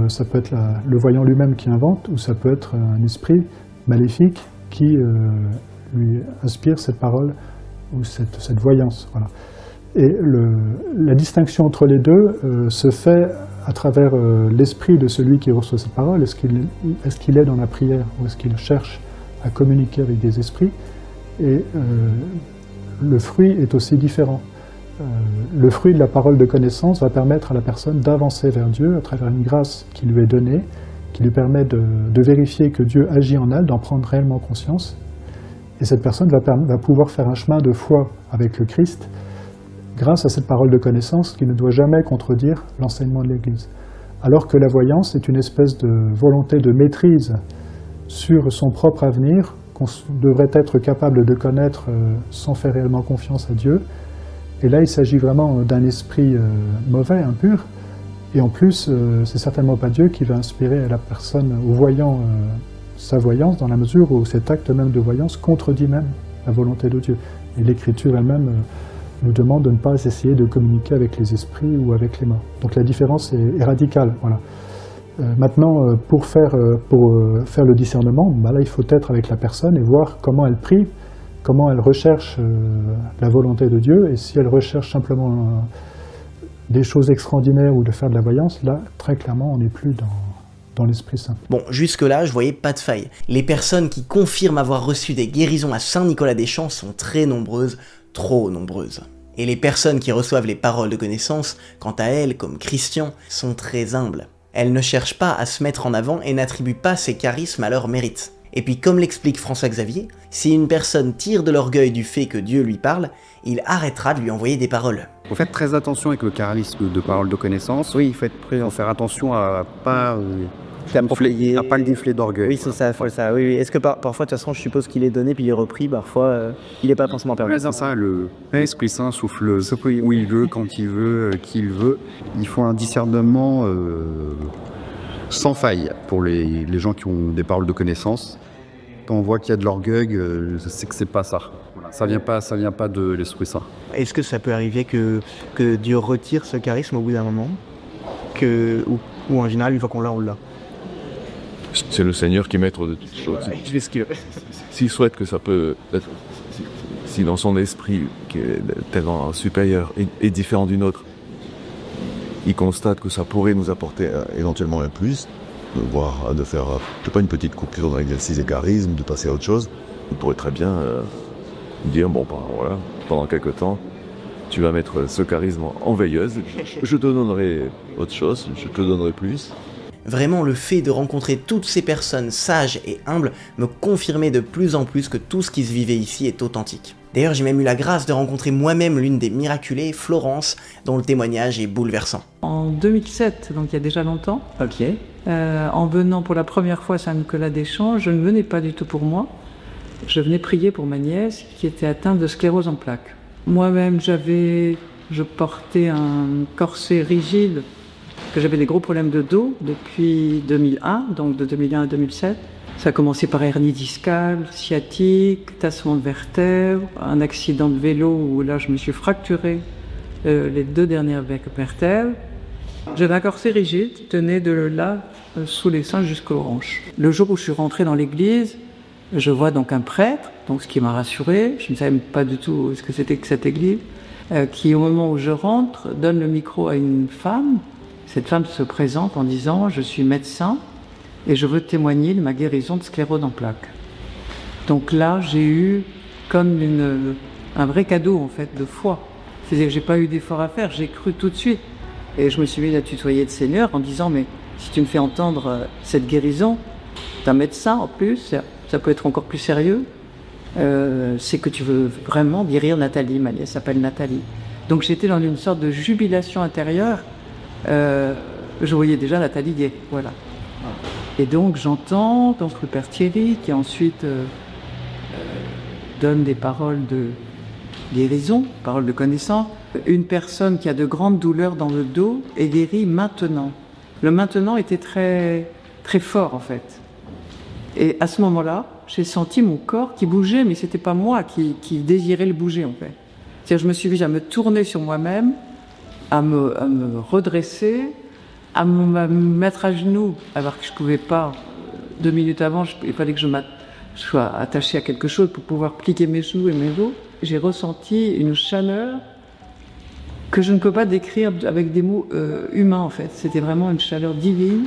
Speaker 18: ça peut être le voyant lui-même qui invente, ou ça peut être un esprit maléfique qui lui inspire cette parole ou cette voyance. Voilà. Et la distinction entre les deux se fait à travers l'esprit de celui qui reçoit cette parole. Est-ce qu'il est dans la prière ou est-ce qu'il cherche à communiquer avec des esprits? Et le fruit est aussi différent. Le fruit de la parole de connaissance va permettre à la personne d'avancer vers Dieu à travers une grâce qui lui est donnée, qui lui permet de vérifier que Dieu agit en elle, d'en prendre réellement conscience. Et cette personne va pouvoir faire un chemin de foi avec le Christ grâce à cette parole de connaissance qui ne doit jamais contredire l'enseignement de l'Église. Alors que la voyance est une espèce de volonté de maîtrise sur son propre avenir, qu'on devrait être capable de connaître sans faire réellement confiance à Dieu. Et là, il s'agit vraiment d'un esprit mauvais, impur. Et en plus, c'est certainement pas Dieu qui va inspirer à la personne, au voyant, sa voyance, dans la mesure où cet acte même de voyance contredit même la volonté de Dieu. Et l'Écriture elle-même nous demande de ne pas essayer de communiquer avec les esprits ou avec les morts. Donc la différence est radicale. Voilà. Maintenant, pour faire le discernement, là, il faut être avec la personne et voir comment elle prie, comment elle recherche la volonté de Dieu, et si elle recherche simplement des choses extraordinaires ou de faire de la voyance, là, très clairement, on n'est plus dans l'Esprit Saint.
Speaker 12: Bon, jusque-là, je voyais pas de faille. Les personnes qui confirment avoir reçu des guérisons à Saint-Nicolas-des-Champs sont très nombreuses, trop nombreuses. Et les personnes qui reçoivent les paroles de connaissance, quant à elles, comme Christian, sont très humbles. Elles ne cherchent pas à se mettre en avant et n'attribuent pas ces charismes à leur mérite. Et puis comme l'explique François-Xavier, si une personne tire de l'orgueil du fait que Dieu lui parle, il arrêtera de lui envoyer des paroles.
Speaker 5: Il faut faire très attention avec le charisme de parole de connaissance. Oui, il faut être prêt à faire attention à pas le gonfler d'orgueil.
Speaker 7: Oui, c'est ça, oui, oui. Est-ce que parfois, de toute façon, je suppose qu'il est donné puis il est repris, parfois, il n'est pas forcément permis.
Speaker 5: C'est ça, l'Esprit Saint souffle où il veut, quand il veut, qui il veut. Il faut un discernement sans faille pour les gens qui ont des paroles de connaissance. Quand on voit qu'il y a de l'orgueil, je sais que c'est pas ça. Voilà. Ça vient pas de l'Esprit Saint.
Speaker 7: Est-ce que ça peut arriver que Dieu retire ce charisme au bout d'un moment, ou en général, une fois qu'on l'a, on l'a?
Speaker 15: C'est le Seigneur qui est maître de toutes choses. S'il souhaite que ça peut être, si dans son esprit, qui est tellement supérieur et différent d'une autre, il constate que ça pourrait nous apporter éventuellement un plus, voire de faire, je sais pas, une petite coupure dans l'exercice des charismes, de passer à autre chose, on pourrait très bien dire, bon, voilà, pendant quelque temps, tu vas mettre ce charisme en veilleuse, je te donnerai autre chose, je te donnerai plus.
Speaker 12: Vraiment, le fait de rencontrer toutes ces personnes sages et humbles me confirmait de plus en plus que tout ce qui se vivait ici est authentique. D'ailleurs, j'ai même eu la grâce de rencontrer moi-même l'une des miraculées, Florence, dont le témoignage est bouleversant.
Speaker 1: En 2007, donc il y a déjà longtemps, en venant pour la première fois à Saint-Nicolas-des-Champs, je ne venais pas du tout pour moi. Je venais prier pour ma nièce qui était atteinte de sclérose en plaques. Moi-même, je portais un corset rigide, que j'avais des gros problèmes de dos depuis 2001, donc de 2001 à 2007. Ça a commencé par hernie discale, sciatique, tassement de vertèbres, un accident de vélo où là je me suis fracturé les 2 dernières vertèbres. J'avais un corset rigide qui tenait de là, sous les seins jusqu'aux hanches. Le jour où je suis rentré dans l'église, je vois donc un prêtre, donc ce qui m'a rassuré, je ne savais même pas du tout ce que c'était que cette église, qui au moment où je rentre donne le micro à une femme. Cette femme se présente en disant « Je suis médecin et je veux témoigner de ma guérison de sclérose en plaques ». Donc là, j'ai eu comme un vrai cadeau en fait de foi. C'est-à-dire que j'ai pas eu d'effort à faire, j'ai cru tout de suite. Et je me suis mis à tutoyer le Seigneur en disant « Mais si tu me fais entendre cette guérison d'un médecin en plus, ça peut être encore plus sérieux. C'est que tu veux vraiment guérir Nathalie. Ma nièce s'appelle Nathalie. » Donc j'étais dans une sorte de jubilation intérieure. Je voyais déjà Nathalie gay, voilà. Et donc j'entends donc le père Thierry qui ensuite donne des paroles de guérison, paroles de connaissance. Une personne qui a de grandes douleurs dans le dos est guérie maintenant. Le maintenant était très, très fort en fait. Et à ce moment-là, j'ai senti mon corps qui bougeait, mais c'était pas moi qui désirais le bouger en fait. C'est-à-dire, je me suis mise à me tourner sur moi-même, à me redresser, à me mettre à genoux, alors que je pouvais pas. 2 minutes avant, il fallait que je sois attachée à quelque chose pour pouvoir plier mes genoux et mes os. J'ai ressenti une chaleur que je ne peux pas décrire avec des mots humains en fait. C'était vraiment une chaleur divine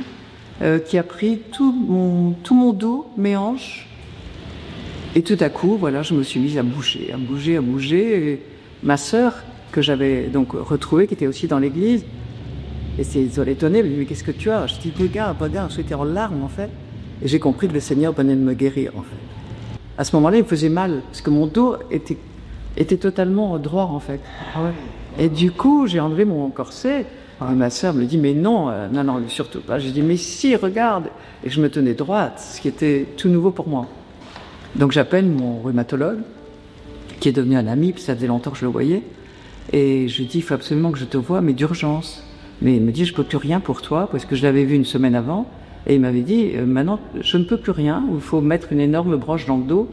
Speaker 1: qui a pris tout mon dos, mes hanches. Et tout à coup, voilà, je me suis mise à bouger. Et ma sœur, que j'avais donc retrouvée, qui était aussi dans l'église, et c'est étonnée, elle me dit, mais qu'est-ce que tu as? Je dis, regarde, j'étais en larmes en fait. Et j'ai compris que le Seigneur venait de me guérir en fait. À ce moment-là, il me faisait mal, parce que mon dos était totalement droit en fait. Et du coup, j'ai enlevé mon corset. Et ma sœur me dit, mais non, non, surtout pas. J'ai dit, mais si, regarde. Et je me tenais droite, ce qui était tout nouveau pour moi. Donc j'appelle mon rhumatologue, qui est devenu un ami, puis ça faisait longtemps que je le voyais. Et je lui dis, il faut absolument que je te voie, mais d'urgence. Mais il me dit, je ne peux plus rien pour toi, parce que je l'avais vu une semaine avant. Et il m'avait dit, maintenant, je ne peux plus rien, il faut mettre une énorme broche dans le dos.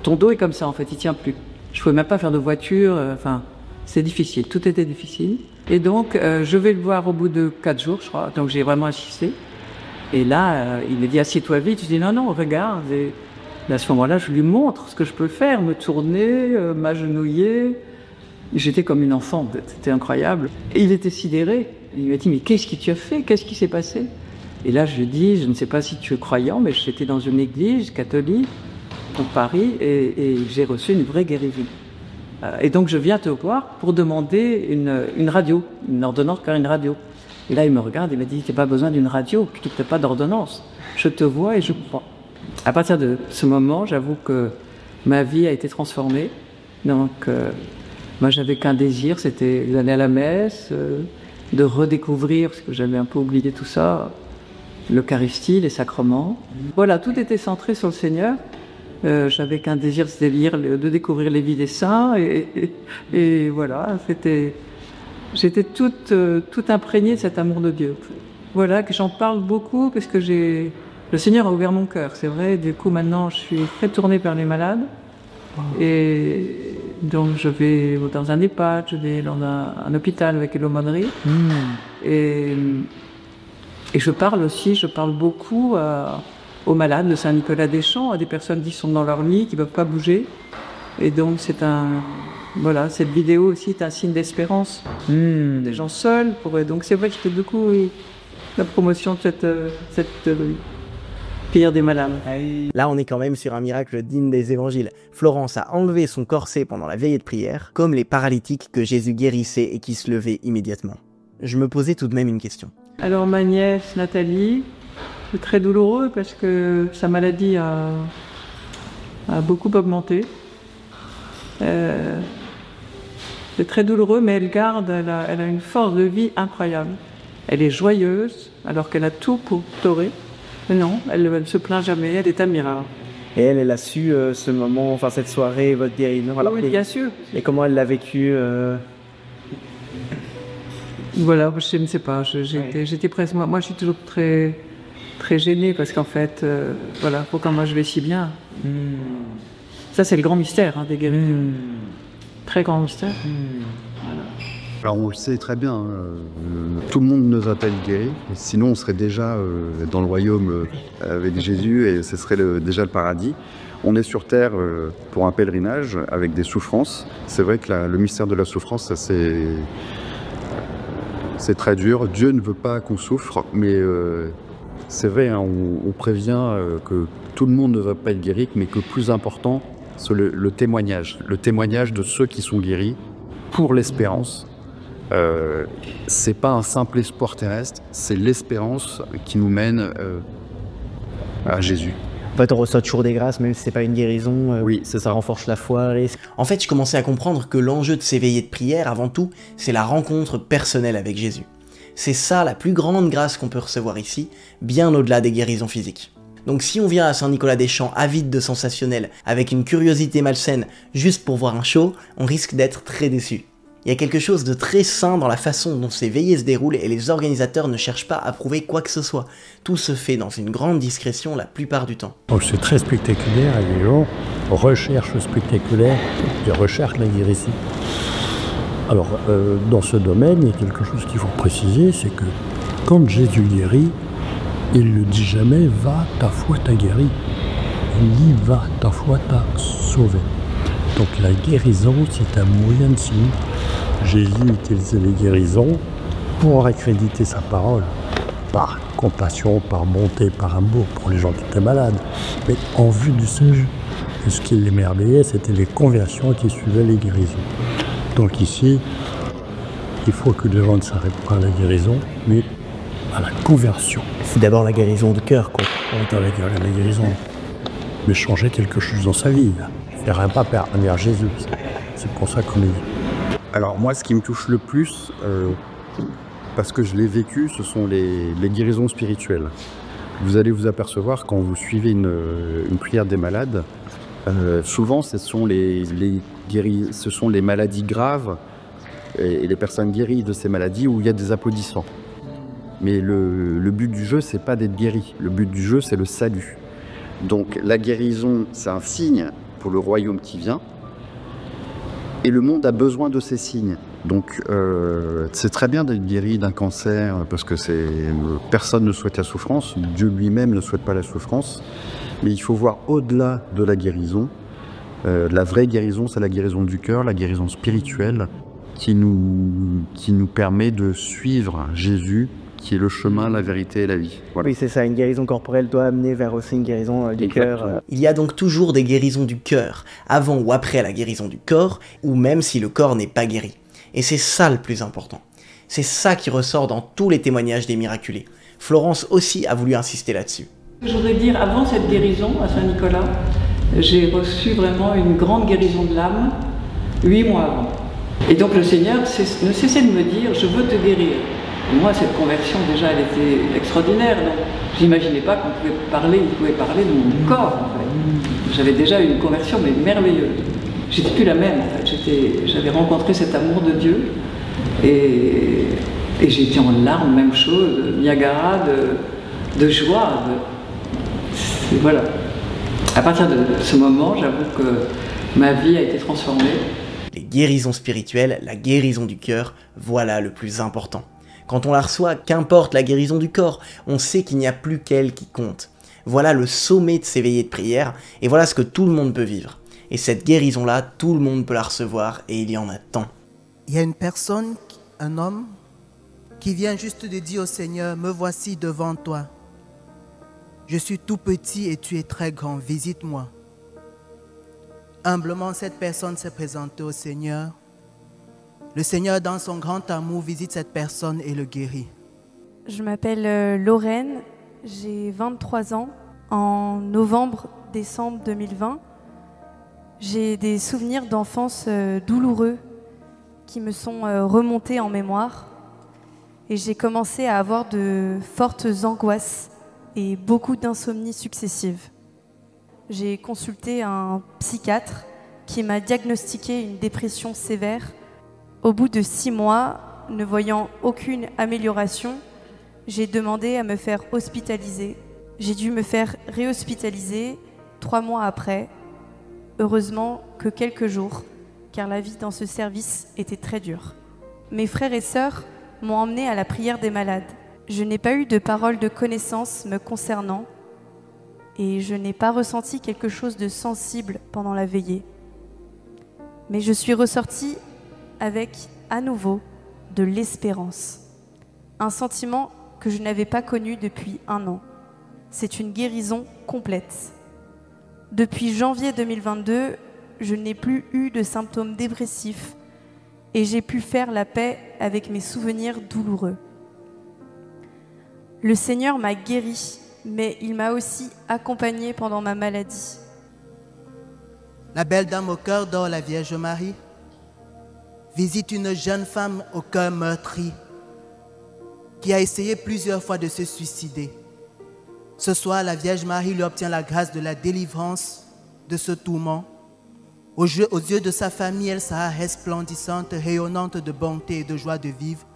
Speaker 1: Ton dos est comme ça, en fait, il ne tient plus. Je ne pouvais même pas faire de voiture, enfin, c'est difficile, tout était difficile. Et donc, je vais le voir au bout de 4 jours, je crois, donc j'ai vraiment insisté. Et là, il me dit, assieds-toi vite. Je dis, non, regarde. Et à ce moment-là, je lui montre ce que je peux faire, me tourner, m'agenouiller. J'étais comme une enfant, c'était incroyable. Et il était sidéré. Il m'a dit, mais qu'est-ce que tu as fait? Qu'est-ce qui s'est passé? Et là, je lui dis, je ne sais pas si tu es croyant, mais j'étais dans une église catholique, à Paris, et j'ai reçu une vraie guérison. Et donc, je viens te voir pour demander une radio, une ordonnance car une radio. Et là, il me regarde, il m'a dit, tu n'as pas besoin d'une radio, tu n'as pas d'ordonnance. Je te vois et je crois. À partir de ce moment, j'avoue que ma vie a été transformée. Donc, moi, j'avais qu'un désir, c'était d'aller à la messe, de redécouvrir, parce que j'avais un peu oublié tout ça, l'Eucharistie, les sacrements. Voilà, tout était centré sur le Seigneur. J'avais qu'un désir, c'était de découvrir les vies des saints. Et voilà, j'étais toute imprégnée de cet amour de Dieu. Voilà, que j'en parle beaucoup, parce que le Seigneur a ouvert mon cœur, c'est vrai. Du coup, maintenant, je suis très tournée vers les malades. Et donc, je vais dans un EHPAD, je vais dans un hôpital avec l'aumônerie. Et je parle beaucoup aux malades de Saint-Nicolas-des-Champs, à des personnes qui sont dans leur lit, qui ne peuvent pas bouger. Et donc, cette vidéo aussi est un signe d'espérance. Des gens seuls donc, c'est vrai que je fais beaucoup la promotion de cette prière des malades.
Speaker 12: Là, on est quand même sur un miracle digne des évangiles. Florence a enlevé son corset pendant la veillée de prière, comme les paralytiques que Jésus guérissait et qui se levaient immédiatement. Je me posais tout de même une question.
Speaker 1: Alors, ma nièce Nathalie, c'est très douloureux parce que sa maladie a beaucoup augmenté. C'est très douloureux, mais elle a une force de vie incroyable. Elle est joyeuse, alors qu'elle a tout pour torer. Mais non, elle ne se plaint jamais, elle est admirable.
Speaker 12: Et elle a su ce moment, enfin cette soirée, votre guérison.
Speaker 1: Oui, bien sûr.
Speaker 12: Et comment elle l'a vécu
Speaker 1: Voilà, je ne sais pas, j'étais presque... Moi, je suis toujours très, très gênée, parce qu'en fait, voilà, pourquoi moi je vais si bien. Ça, c'est le grand mystère des guérisons. Très grand mystère. Voilà.
Speaker 5: Alors on le sait très bien, tout le monde nous appelle guéris, sinon on serait déjà dans le royaume avec Jésus et ce serait déjà le paradis. On est sur terre pour un pèlerinage avec des souffrances. C'est vrai que le mystère de la souffrance, ça, c'est très dur. Dieu ne veut pas qu'on souffre, mais c'est vrai, hein, on prévient que tout le monde ne va pas être guéri, mais que plus important, c'est le témoignage de ceux qui sont guéris pour l'espérance. C'est pas un simple espoir terrestre, c'est l'espérance qui nous mène à Jésus.
Speaker 12: En fait, on reçoit toujours des grâces, même si c'est pas une guérison. Oui, ça renforce la foi. En fait, je commençais à comprendre que l'enjeu de ces veillées de prière, avant tout, c'est la rencontre personnelle avec Jésus. C'est ça la plus grande grâce qu'on peut recevoir ici, bien au-delà des guérisons physiques. Donc si on vient à Saint-Nicolas-des-Champs avide de sensationnel, avec une curiosité malsaine, juste pour voir un show, on risque d'être très déçu. Il y a quelque chose de très sain dans la façon dont ces veillées se déroulent et les organisateurs ne cherchent pas à prouver quoi que ce soit. Tout se fait dans une grande discrétion la plupart du temps.
Speaker 6: Donc c'est très spectaculaire et les gens recherchent le spectaculaire, ils recherchent la guérison. Alors dans ce domaine, il y a quelque chose qu'il faut préciser, c'est que quand Jésus guérit, il ne dit jamais « va, ta foi t'a guéri ». Il dit « va, ta foi t'a sauvé ». Donc la guérison, c'est un moyen de signe. Jésus utilisait les guérisons pour accréditer sa parole, par compassion, par bonté, par amour pour les gens qui étaient malades, mais en vue du salut. Et ce qui l'émerveillait, c'était les conversions qui suivaient les guérisons. Donc ici, il faut que les gens ne s'arrêtent pas à la guérison, mais à la conversion.
Speaker 13: C'est d'abord la guérison de cœur, quoi.
Speaker 6: La guérison, mais changer quelque chose dans sa vie, faire un pas vers Jésus. C'est pour ça qu'on est.
Speaker 5: Alors moi, ce qui me touche le plus, parce que je l'ai vécu, ce sont les guérisons spirituelles. Vous allez vous apercevoir quand vous suivez une prière des malades, souvent ce sont les maladies graves et les personnes guéries de ces maladies où il y a des applaudissements. Mais le but du jeu, c'est pas d'être guéri. Le but du jeu, c'est le salut. Donc la guérison, c'est un signe pour le royaume qui vient. Et le monde a besoin de ces signes. Donc c'est très bien d'être guéri d'un cancer parce que personne ne souhaite la souffrance. Dieu lui-même ne souhaite pas la souffrance. Mais il faut voir au-delà de la guérison. La vraie guérison, c'est la guérison du cœur, la guérison spirituelle qui nous permet de suivre Jésus, qui est le chemin, la vérité et la vie.
Speaker 7: Voilà. Oui, c'est ça, une guérison corporelle doit amener vers aussi une guérison du cœur.
Speaker 12: Il y a donc toujours des guérisons du cœur, avant ou après la guérison du corps, ou même si le corps n'est pas guéri. Et c'est ça le plus important. C'est ça qui ressort dans tous les témoignages des miraculés. Florence aussi a voulu insister là-dessus.
Speaker 1: Je voudrais dire, avant cette guérison à Saint-Nicolas, j'ai reçu vraiment une grande guérison de l'âme, 8 mois avant. Et donc le Seigneur ne cessait de me dire, je veux te guérir. Moi, cette conversion, déjà, elle était extraordinaire. Donc, j'imaginais pas qu'on pouvait parler, il pouvait parler de mon corps, en fait. J'avais déjà une conversion, mais merveilleuse. J'étais plus la même, en fait. J'avais rencontré cet amour de Dieu. Et j'étais en larmes, même chose, Niagara, de joie. Voilà. À partir de ce moment, j'avoue que ma vie a été transformée.
Speaker 12: Les guérisons spirituelles, la guérison du cœur, voilà le plus important. Quand on la reçoit, qu'importe la guérison du corps, on sait qu'il n'y a plus qu'elle qui compte. Voilà le sommet de ces veillées de prière, et voilà ce que tout le monde peut vivre. Et cette guérison-là, tout le monde peut la recevoir, et il y en a tant.
Speaker 11: Il y a une personne, un homme, qui vient juste de dire au Seigneur, me voici devant toi. Je suis tout petit et tu es très grand, visite-moi. Humblement, cette personne s'est présentée au Seigneur. Le Seigneur, dans son grand amour, visite cette personne et le guérit.
Speaker 3: Je m'appelle Lorraine, j'ai 23 ans. En novembre-décembre 2020, j'ai des souvenirs d'enfance douloureux qui me sont remontés en mémoire. Et j'ai commencé à avoir de fortes angoisses et beaucoup d'insomnies successives. J'ai consulté un psychiatre qui m'a diagnostiqué une dépression sévère. Au bout de 6 mois, ne voyant aucune amélioration, j'ai demandé à me faire hospitaliser. J'ai dû me faire réhospitaliser 3 mois après. Heureusement que quelques jours, car la vie dans ce service était très dure. Mes frères et sœurs m'ont emmené à la prière des malades. Je n'ai pas eu de parole de connaissance me concernant et je n'ai pas ressenti quelque chose de sensible pendant la veillée. Mais je suis ressortie avec, à nouveau, de l'espérance. Un sentiment que je n'avais pas connu depuis 1 an. C'est une guérison complète. Depuis janvier 2022, je n'ai plus eu de symptômes dépressifs et j'ai pu faire la paix avec mes souvenirs douloureux. Le Seigneur m'a guéri, mais il m'a aussi accompagnée pendant ma maladie.
Speaker 11: La belle dame au cœur d'or, la Vierge Marie, visite une jeune femme au cœur meurtri qui a essayé plusieurs fois de se suicider. Ce soir, la Vierge Marie lui obtient la grâce de la délivrance de ce tourment Aux yeux de sa famille, elle sera resplendissante, rayonnante de bonté et de joie de vivre.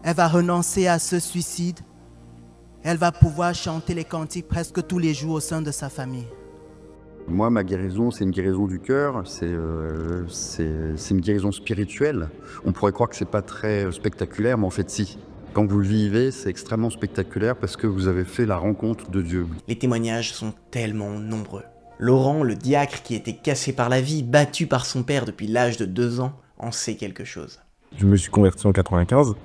Speaker 11: Elle va renoncer à ce suicide. Elle va pouvoir chanter les cantiques presque tous les jours au sein de sa famille.
Speaker 5: Moi, ma guérison, c'est une guérison du cœur, c'est une guérison spirituelle. On pourrait croire que c'est pas très spectaculaire, mais en fait si. Quand vous le vivez, c'est extrêmement spectaculaire parce que vous avez fait la rencontre de Dieu.
Speaker 12: Les témoignages sont tellement nombreux. Laurent, le diacre qui était cassé par la vie, battu par son père depuis l'âge de 2 ans, en sait quelque chose.
Speaker 14: Je me suis converti en 95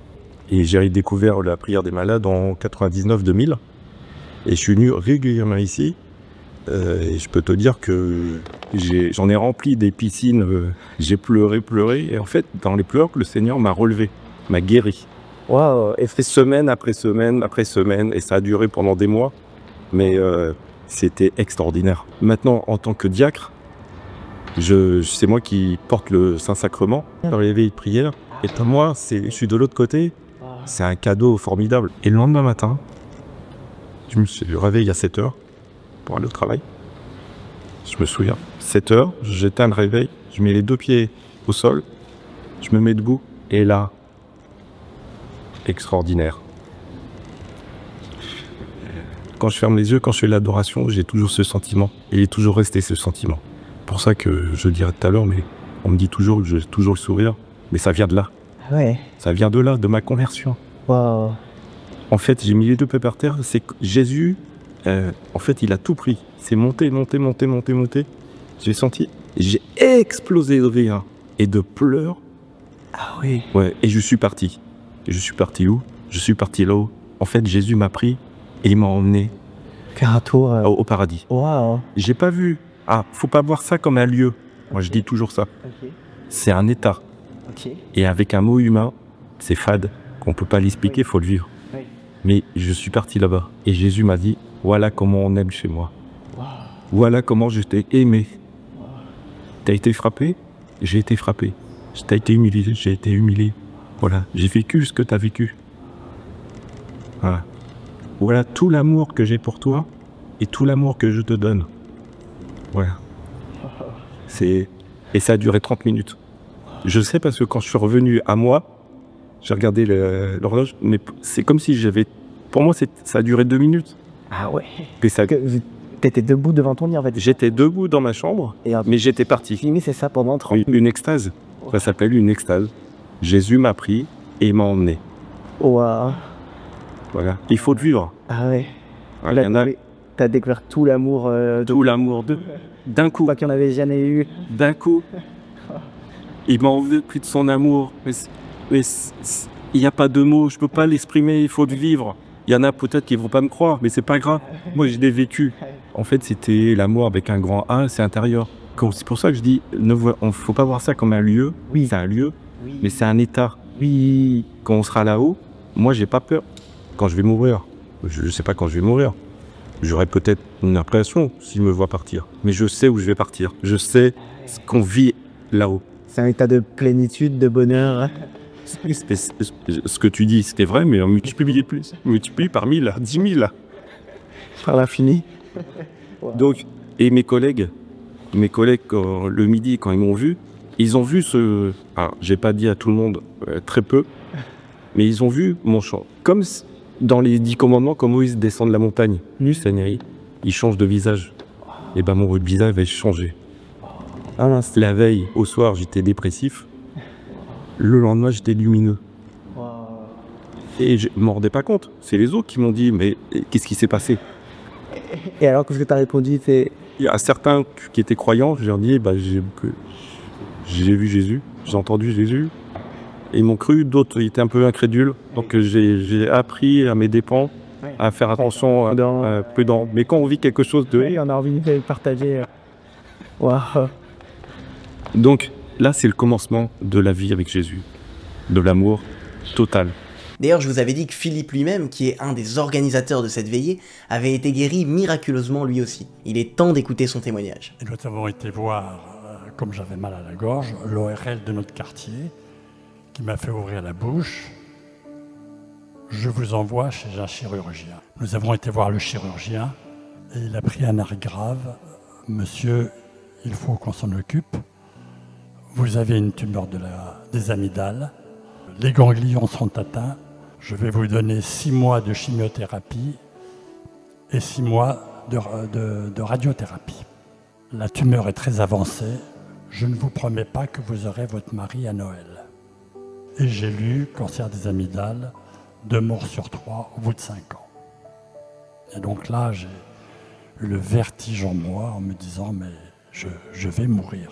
Speaker 14: et j'ai découvert la prière des malades en 99-2000. Et je suis venu régulièrement ici. Et je peux te dire que j'en ai rempli des piscines, j'ai pleuré. Et en fait, dans les pleurs, le Seigneur m'a relevé, m'a guéri. Wow. Et fait semaine après semaine après semaine, et ça a duré pendant des mois. Mais c'était extraordinaire. Maintenant, en tant que diacre, c'est moi qui porte le Saint-Sacrement dans les veillées de prière. Et pour moi, je suis de l'autre côté. C'est un cadeau formidable. Et le lendemain matin, je me suis réveillé à 7 h pour aller au travail. Je me souviens, 7 h, j'éteins le réveil, je mets les 2 pieds au sol, je me mets debout, et là, extraordinaire. Quand je ferme les yeux, quand je fais l'adoration, j'ai toujours ce sentiment. Et il est toujours resté ce sentiment. Pour ça que je dirais tout à l'heure, mais on me dit toujours que j'ai toujours le sourire, mais ça vient de là.
Speaker 7: Ouais.
Speaker 14: Ça vient de là, de ma conversion.
Speaker 7: Wow.
Speaker 14: En fait, j'ai mis les 2 pieds par terre, c'est que Jésus, en fait, il a tout pris. C'est monté. J'ai senti, j'ai explosé de rire et de pleurs.
Speaker 7: Ah oui.
Speaker 14: Ouais, et je suis parti. Et je suis parti où? Je suis parti là-haut. En fait, Jésus m'a pris et il m'a emmené
Speaker 7: faire un tour
Speaker 14: au paradis.
Speaker 7: Wow.
Speaker 14: J'ai pas vu. Ah, faut pas voir ça comme un lieu. Moi, je dis toujours ça.
Speaker 7: Okay.
Speaker 14: C'est un état.
Speaker 7: Okay.
Speaker 14: Et avec un mot humain, c'est fade, qu'on peut pas l'expliquer, faut le vivre.
Speaker 7: Oui.
Speaker 14: Mais je suis parti là-bas et Jésus m'a dit, voilà comment on aime chez moi.
Speaker 7: Wow.
Speaker 14: Voilà comment je t'ai aimé. Wow. T'as été frappé, j'ai été frappé. T'as été humilié, j'ai été humilié. Voilà, j'ai vécu ce que t'as vécu. Voilà. Voilà tout l'amour que j'ai pour toi et tout l'amour que je te donne. Voilà. Et ça a duré 30 minutes. Je sais parce que quand je suis revenu à moi, j'ai regardé l'horloge, mais c'est comme si j'avais... Pour moi, ça a duré 2 minutes.
Speaker 7: Ah ouais.
Speaker 14: T'étais debout devant ton lit en fait. J'étais debout dans ma chambre, mais j'étais parti.
Speaker 7: Filmé, c'est ça pendant 30 minutes.
Speaker 14: Une extase. Ça s'appelle une extase. Jésus m'a pris et m'a emmené.
Speaker 7: Waouh.
Speaker 14: Voilà. Il faut le vivre.
Speaker 7: Ah ouais.
Speaker 14: Voilà,
Speaker 7: t'as découvert tout l'amour
Speaker 14: tout l'amour d'un coup.
Speaker 7: Pas qu'il n'y en avait jamais eu.
Speaker 14: D'un coup. Il m'a enlevé pris de son amour. Mais il n'y a pas de mots, je peux pas l'exprimer, il faut le vivre. Il y en a peut-être qui vont pas me croire, mais c'est pas grave. Moi, je l'ai vécu. En fait, c'était l'amour avec un grand A, c'est intérieur. C'est pour ça que je dis, on faut pas voir ça comme un lieu. Oui. C'est un lieu, mais c'est un état. Oui. Quand on sera là-haut, moi, j'ai pas peur. Quand je vais mourir, je sais pas quand je vais mourir. J'aurai peut-être une impression s'il me voit partir. Mais je sais où je vais partir. Je sais ce qu'on vit là-haut.
Speaker 7: C'est un état de plénitude, de bonheur.
Speaker 14: Ce que tu dis, c'était vrai, mais on multiplie plus. On multiplie par 1000, 10 000.
Speaker 7: Par l'infini.
Speaker 14: Donc, et mes collègues, le midi, quand ils m'ont vu, ils ont vu ce... Alors, j'ai pas dit à tout le monde, très peu, mais ils ont vu mon chant. Comme dans les 10 commandements, quand Moïse descend de la montagne, il change de visage. Et ben mon visage va changer. La veille, au soir, j'étais dépressif. Le lendemain, j'étais lumineux. Wow. Et je ne m'en rendais pas compte. C'est les autres qui m'ont dit, mais qu'est-ce qui s'est passé?
Speaker 7: Et alors, qu'est-ce que tu as répondu?
Speaker 14: Il y a certains qui étaient croyants, je leur dis, j'ai vu Jésus, j'ai entendu Jésus. Et ils m'ont cru, d'autres étaient un peu incrédules. Donc j'ai appris à mes dépens à faire attention, prudent. Mais quand on vit quelque chose de...
Speaker 7: Oui, on a envie de partager. Wow.
Speaker 14: Donc, là, c'est le commencement de la vie avec Jésus, de l'amour total.
Speaker 12: D'ailleurs, je vous avais dit que Philippe lui-même, qui est un des organisateurs de cette veillée, avait été guéri miraculeusement lui aussi. Il est temps d'écouter son témoignage.
Speaker 9: Et nous avons été voir, comme j'avais mal à la gorge, l'ORL de notre quartier, qui m'a fait ouvrir la bouche. Je vous envoie chez un chirurgien. Nous avons été voir le chirurgien, et il a pris un arrêt grave. Monsieur, il faut qu'on s'en occupe. Vous avez une tumeur des amygdales, les ganglions sont atteints. Je vais vous donner 6 mois de chimiothérapie et 6 mois de radiothérapie. La tumeur est très avancée. Je ne vous promets pas que vous aurez votre mari à Noël. Et j'ai lu, cancer des amygdales, 2 morts sur 3 au bout de 5 ans. Et donc là, j'ai eu le vertige en moi en me disant, mais je vais mourir.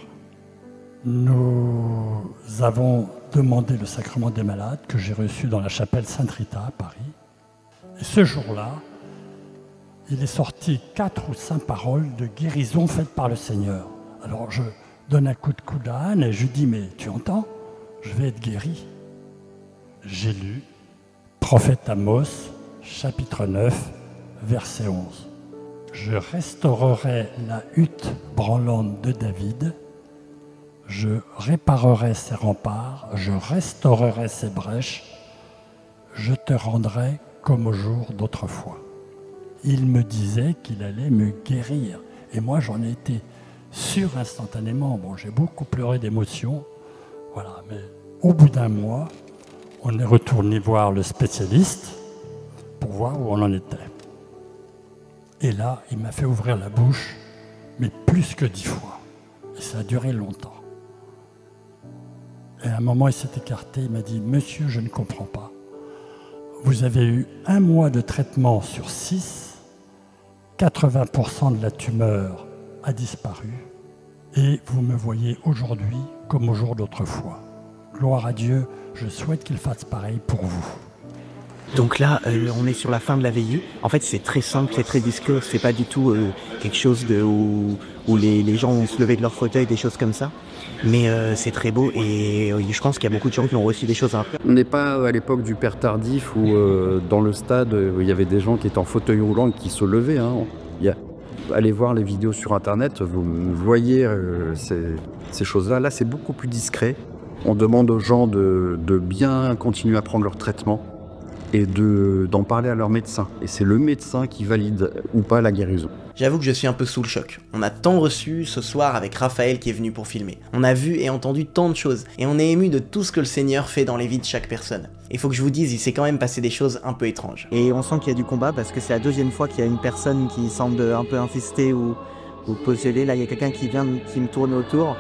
Speaker 9: Nous avons demandé le sacrement des malades que j'ai reçu dans la chapelle Sainte-Rita à Paris. Et ce jour-là, il est sorti 4 ou 5 paroles de guérison faites par le Seigneur. Alors je donne un coup de coude à Anne et je lui dis, mais tu entends, je vais être guéri. J'ai lu Prophète Amos, chapitre 9, verset 11. Je restaurerai la hutte branlante de David, je réparerai ses remparts, je restaurerai ses brèches, je te rendrai comme au jour d'autrefois. Il me disait qu'il allait me guérir. Et moi, j'en ai été sûr instantanément. Bon, j'ai beaucoup pleuré d'émotion. Voilà, mais au bout d'un mois, on est retourné voir le spécialiste pour voir où on en était. Et là, il m'a fait ouvrir la bouche, mais plus que 10 fois. Et ça a duré longtemps. Et à un moment, il s'est écarté, il m'a dit « Monsieur, je ne comprends pas. Vous avez eu 1 mois de traitement sur 6, 80% de la tumeur a disparu, et vous me voyez aujourd'hui comme au jour d'autrefois. Gloire à Dieu, je souhaite qu'il fasse pareil pour vous. »
Speaker 7: Donc là, on est sur la fin de la veillée. En fait, c'est très simple, c'est très discret. C'est pas du tout quelque chose où les gens vont se lever de leur fauteuil, des choses comme ça. Mais c'est très beau et je pense qu'il y a beaucoup de gens qui ont reçu des choses à apprendre.
Speaker 5: On n'est pas à l'époque du Père Tardif où dans le stade, il y avait des gens qui étaient en fauteuil roulant et qui se levaient. Hein. Allez voir les vidéos sur Internet, vous voyez ces choses-là. Là, c'est beaucoup plus discret. On demande aux gens de bien continuer à prendre leur traitement et d'en parler à leur médecin. Et c'est le médecin qui valide ou pas la guérison.
Speaker 12: J'avoue que je suis un peu sous le choc. On a tant reçu ce soir avec Raphaël qui est venu pour filmer. On a vu et entendu tant de choses. Et on est ému de tout ce que le Seigneur fait dans les vies de chaque personne. Il faut que je vous dise, il s'est quand même passé des choses un peu étranges.
Speaker 7: Et on sent qu'il y a du combat parce que c'est la 2e fois qu'il y a une personne qui semble un peu infestée ou possédée. Là, il y a quelqu'un qui me tourne autour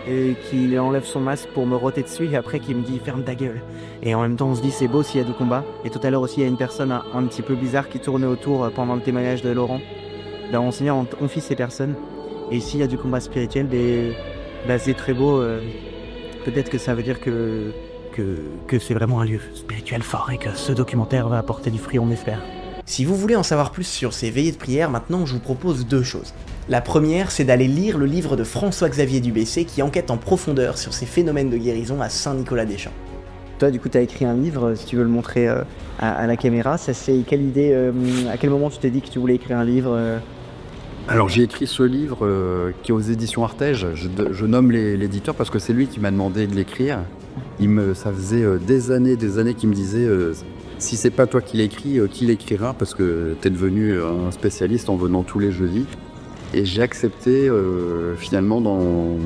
Speaker 7: et qui enlève son masque pour me roter dessus et après qui me dit ferme ta gueule. Et en même temps on se dit c'est beau s'il y a du combat. Et tout à l'heure aussi il y a une personne un petit peu bizarre qui tournait autour pendant le témoignage de Laurent. Là on Seigneur on confie ces personnes et s'il y a du combat spirituel, c'est très beau. Peut-être que ça veut dire que c'est vraiment un lieu spirituel fort et que ce documentaire va apporter du fruit, on espère.
Speaker 12: Si vous voulez en savoir plus sur ces veillées de prière, maintenant je vous propose 2 choses. La première, c'est d'aller lire le livre de François-Xavier Dubessé qui enquête en profondeur sur ces phénomènes de guérison à Saint-Nicolas-des-Champs.
Speaker 7: Toi, du coup, tu as écrit un livre, si tu veux le montrer à la caméra. Ça, c'est quelle idée, à quel moment tu t'es dit que tu voulais écrire un livre
Speaker 5: Alors, j'ai écrit ce livre qui est aux éditions Artege. Je nomme l'éditeur parce que c'est lui qui m'a demandé de l'écrire. Ça faisait des années qu'il me disait si c'est pas toi qui l'écris, qui l'écrira parce que tu es devenu un spécialiste en venant tous les jeudis. Et j'ai accepté finalement en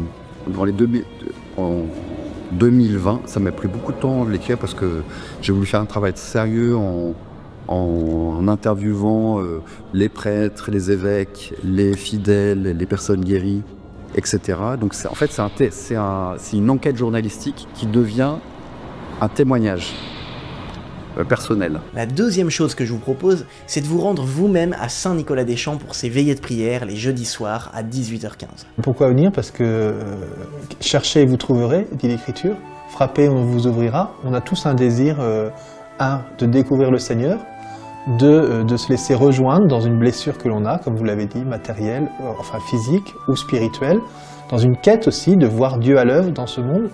Speaker 5: 2020. Ça m'a pris beaucoup de temps de l'écrire parce que j'ai voulu faire un travail sérieux en interviewant les prêtres, les évêques, les fidèles, les personnes guéries, etc. Donc en fait c'est une enquête journalistique qui devient un témoignage personnel.
Speaker 12: La 2e chose que je vous propose, c'est de vous rendre vous-même à Saint-Nicolas-des-Champs pour ces veillées de prière les jeudis soirs à 18h15.
Speaker 2: Pourquoi venir? Parce que cherchez et vous trouverez, dit l'Écriture. Frappez, on vous ouvrira. On a tous un désir, de découvrir le Seigneur, de se laisser rejoindre dans une blessure que l'on a, comme vous l'avez dit, matérielle, enfin physique ou spirituelle, dans une quête aussi de voir Dieu à l'œuvre dans ce monde.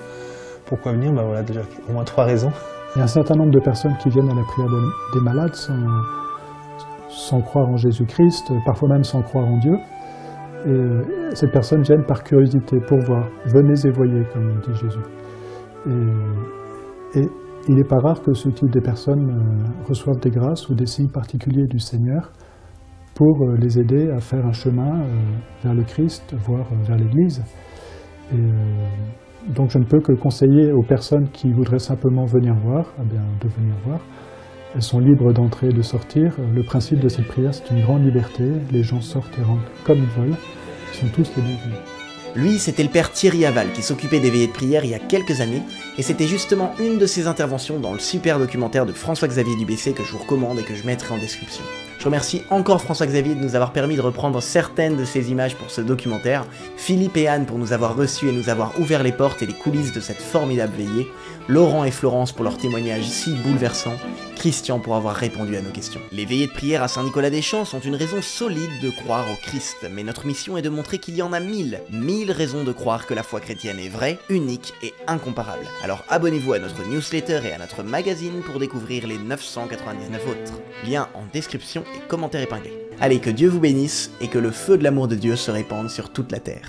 Speaker 2: Pourquoi venir? Voilà déjà au moins 3 raisons.
Speaker 18: Il y a un certain nombre de personnes qui viennent à la prière des malades sans croire en Jésus-Christ, parfois même sans croire en Dieu. Et ces personnes viennent par curiosité, pour voir. Venez et voyez, comme dit Jésus. Et il n'est pas rare que ce type de personnes reçoivent des grâces ou des signes particuliers du Seigneur pour les aider à faire un chemin vers le Christ, voire vers l'Église. Et donc je ne peux que conseiller aux personnes qui voudraient simplement venir voir, de venir voir. Elles sont libres d'entrer et de sortir. Le principe de cette prière, c'est une grande liberté. Les gens sortent et rentrent comme ils veulent. Ils sont tous les bienvenus.
Speaker 12: Lui, c'était le père Thierry Aval qui s'occupait des veillées de prière il y a quelques années, et c'était justement une de ses interventions dans le super documentaire de François-Xavier Dubessé que je vous recommande et que je mettrai en description. Je remercie encore François-Xavier de nous avoir permis de reprendre certaines de ces images pour ce documentaire, Philippe et Anne pour nous avoir reçus et nous avoir ouvert les portes et les coulisses de cette formidable veillée, Laurent et Florence pour leur témoignage si bouleversant, Christian pour avoir répondu à nos questions. Les veillées de prière à Saint-Nicolas-des-Champs sont une raison solide de croire au Christ, mais notre mission est de montrer qu'il y en a mille raisons de croire que la foi chrétienne est vraie, unique et incomparable. Alors abonnez-vous à notre newsletter et à notre magazine pour découvrir les 999 autres. Lien en description et commentaires épinglés. Allez, que Dieu vous bénisse et que le feu de l'amour de Dieu se répande sur toute la terre.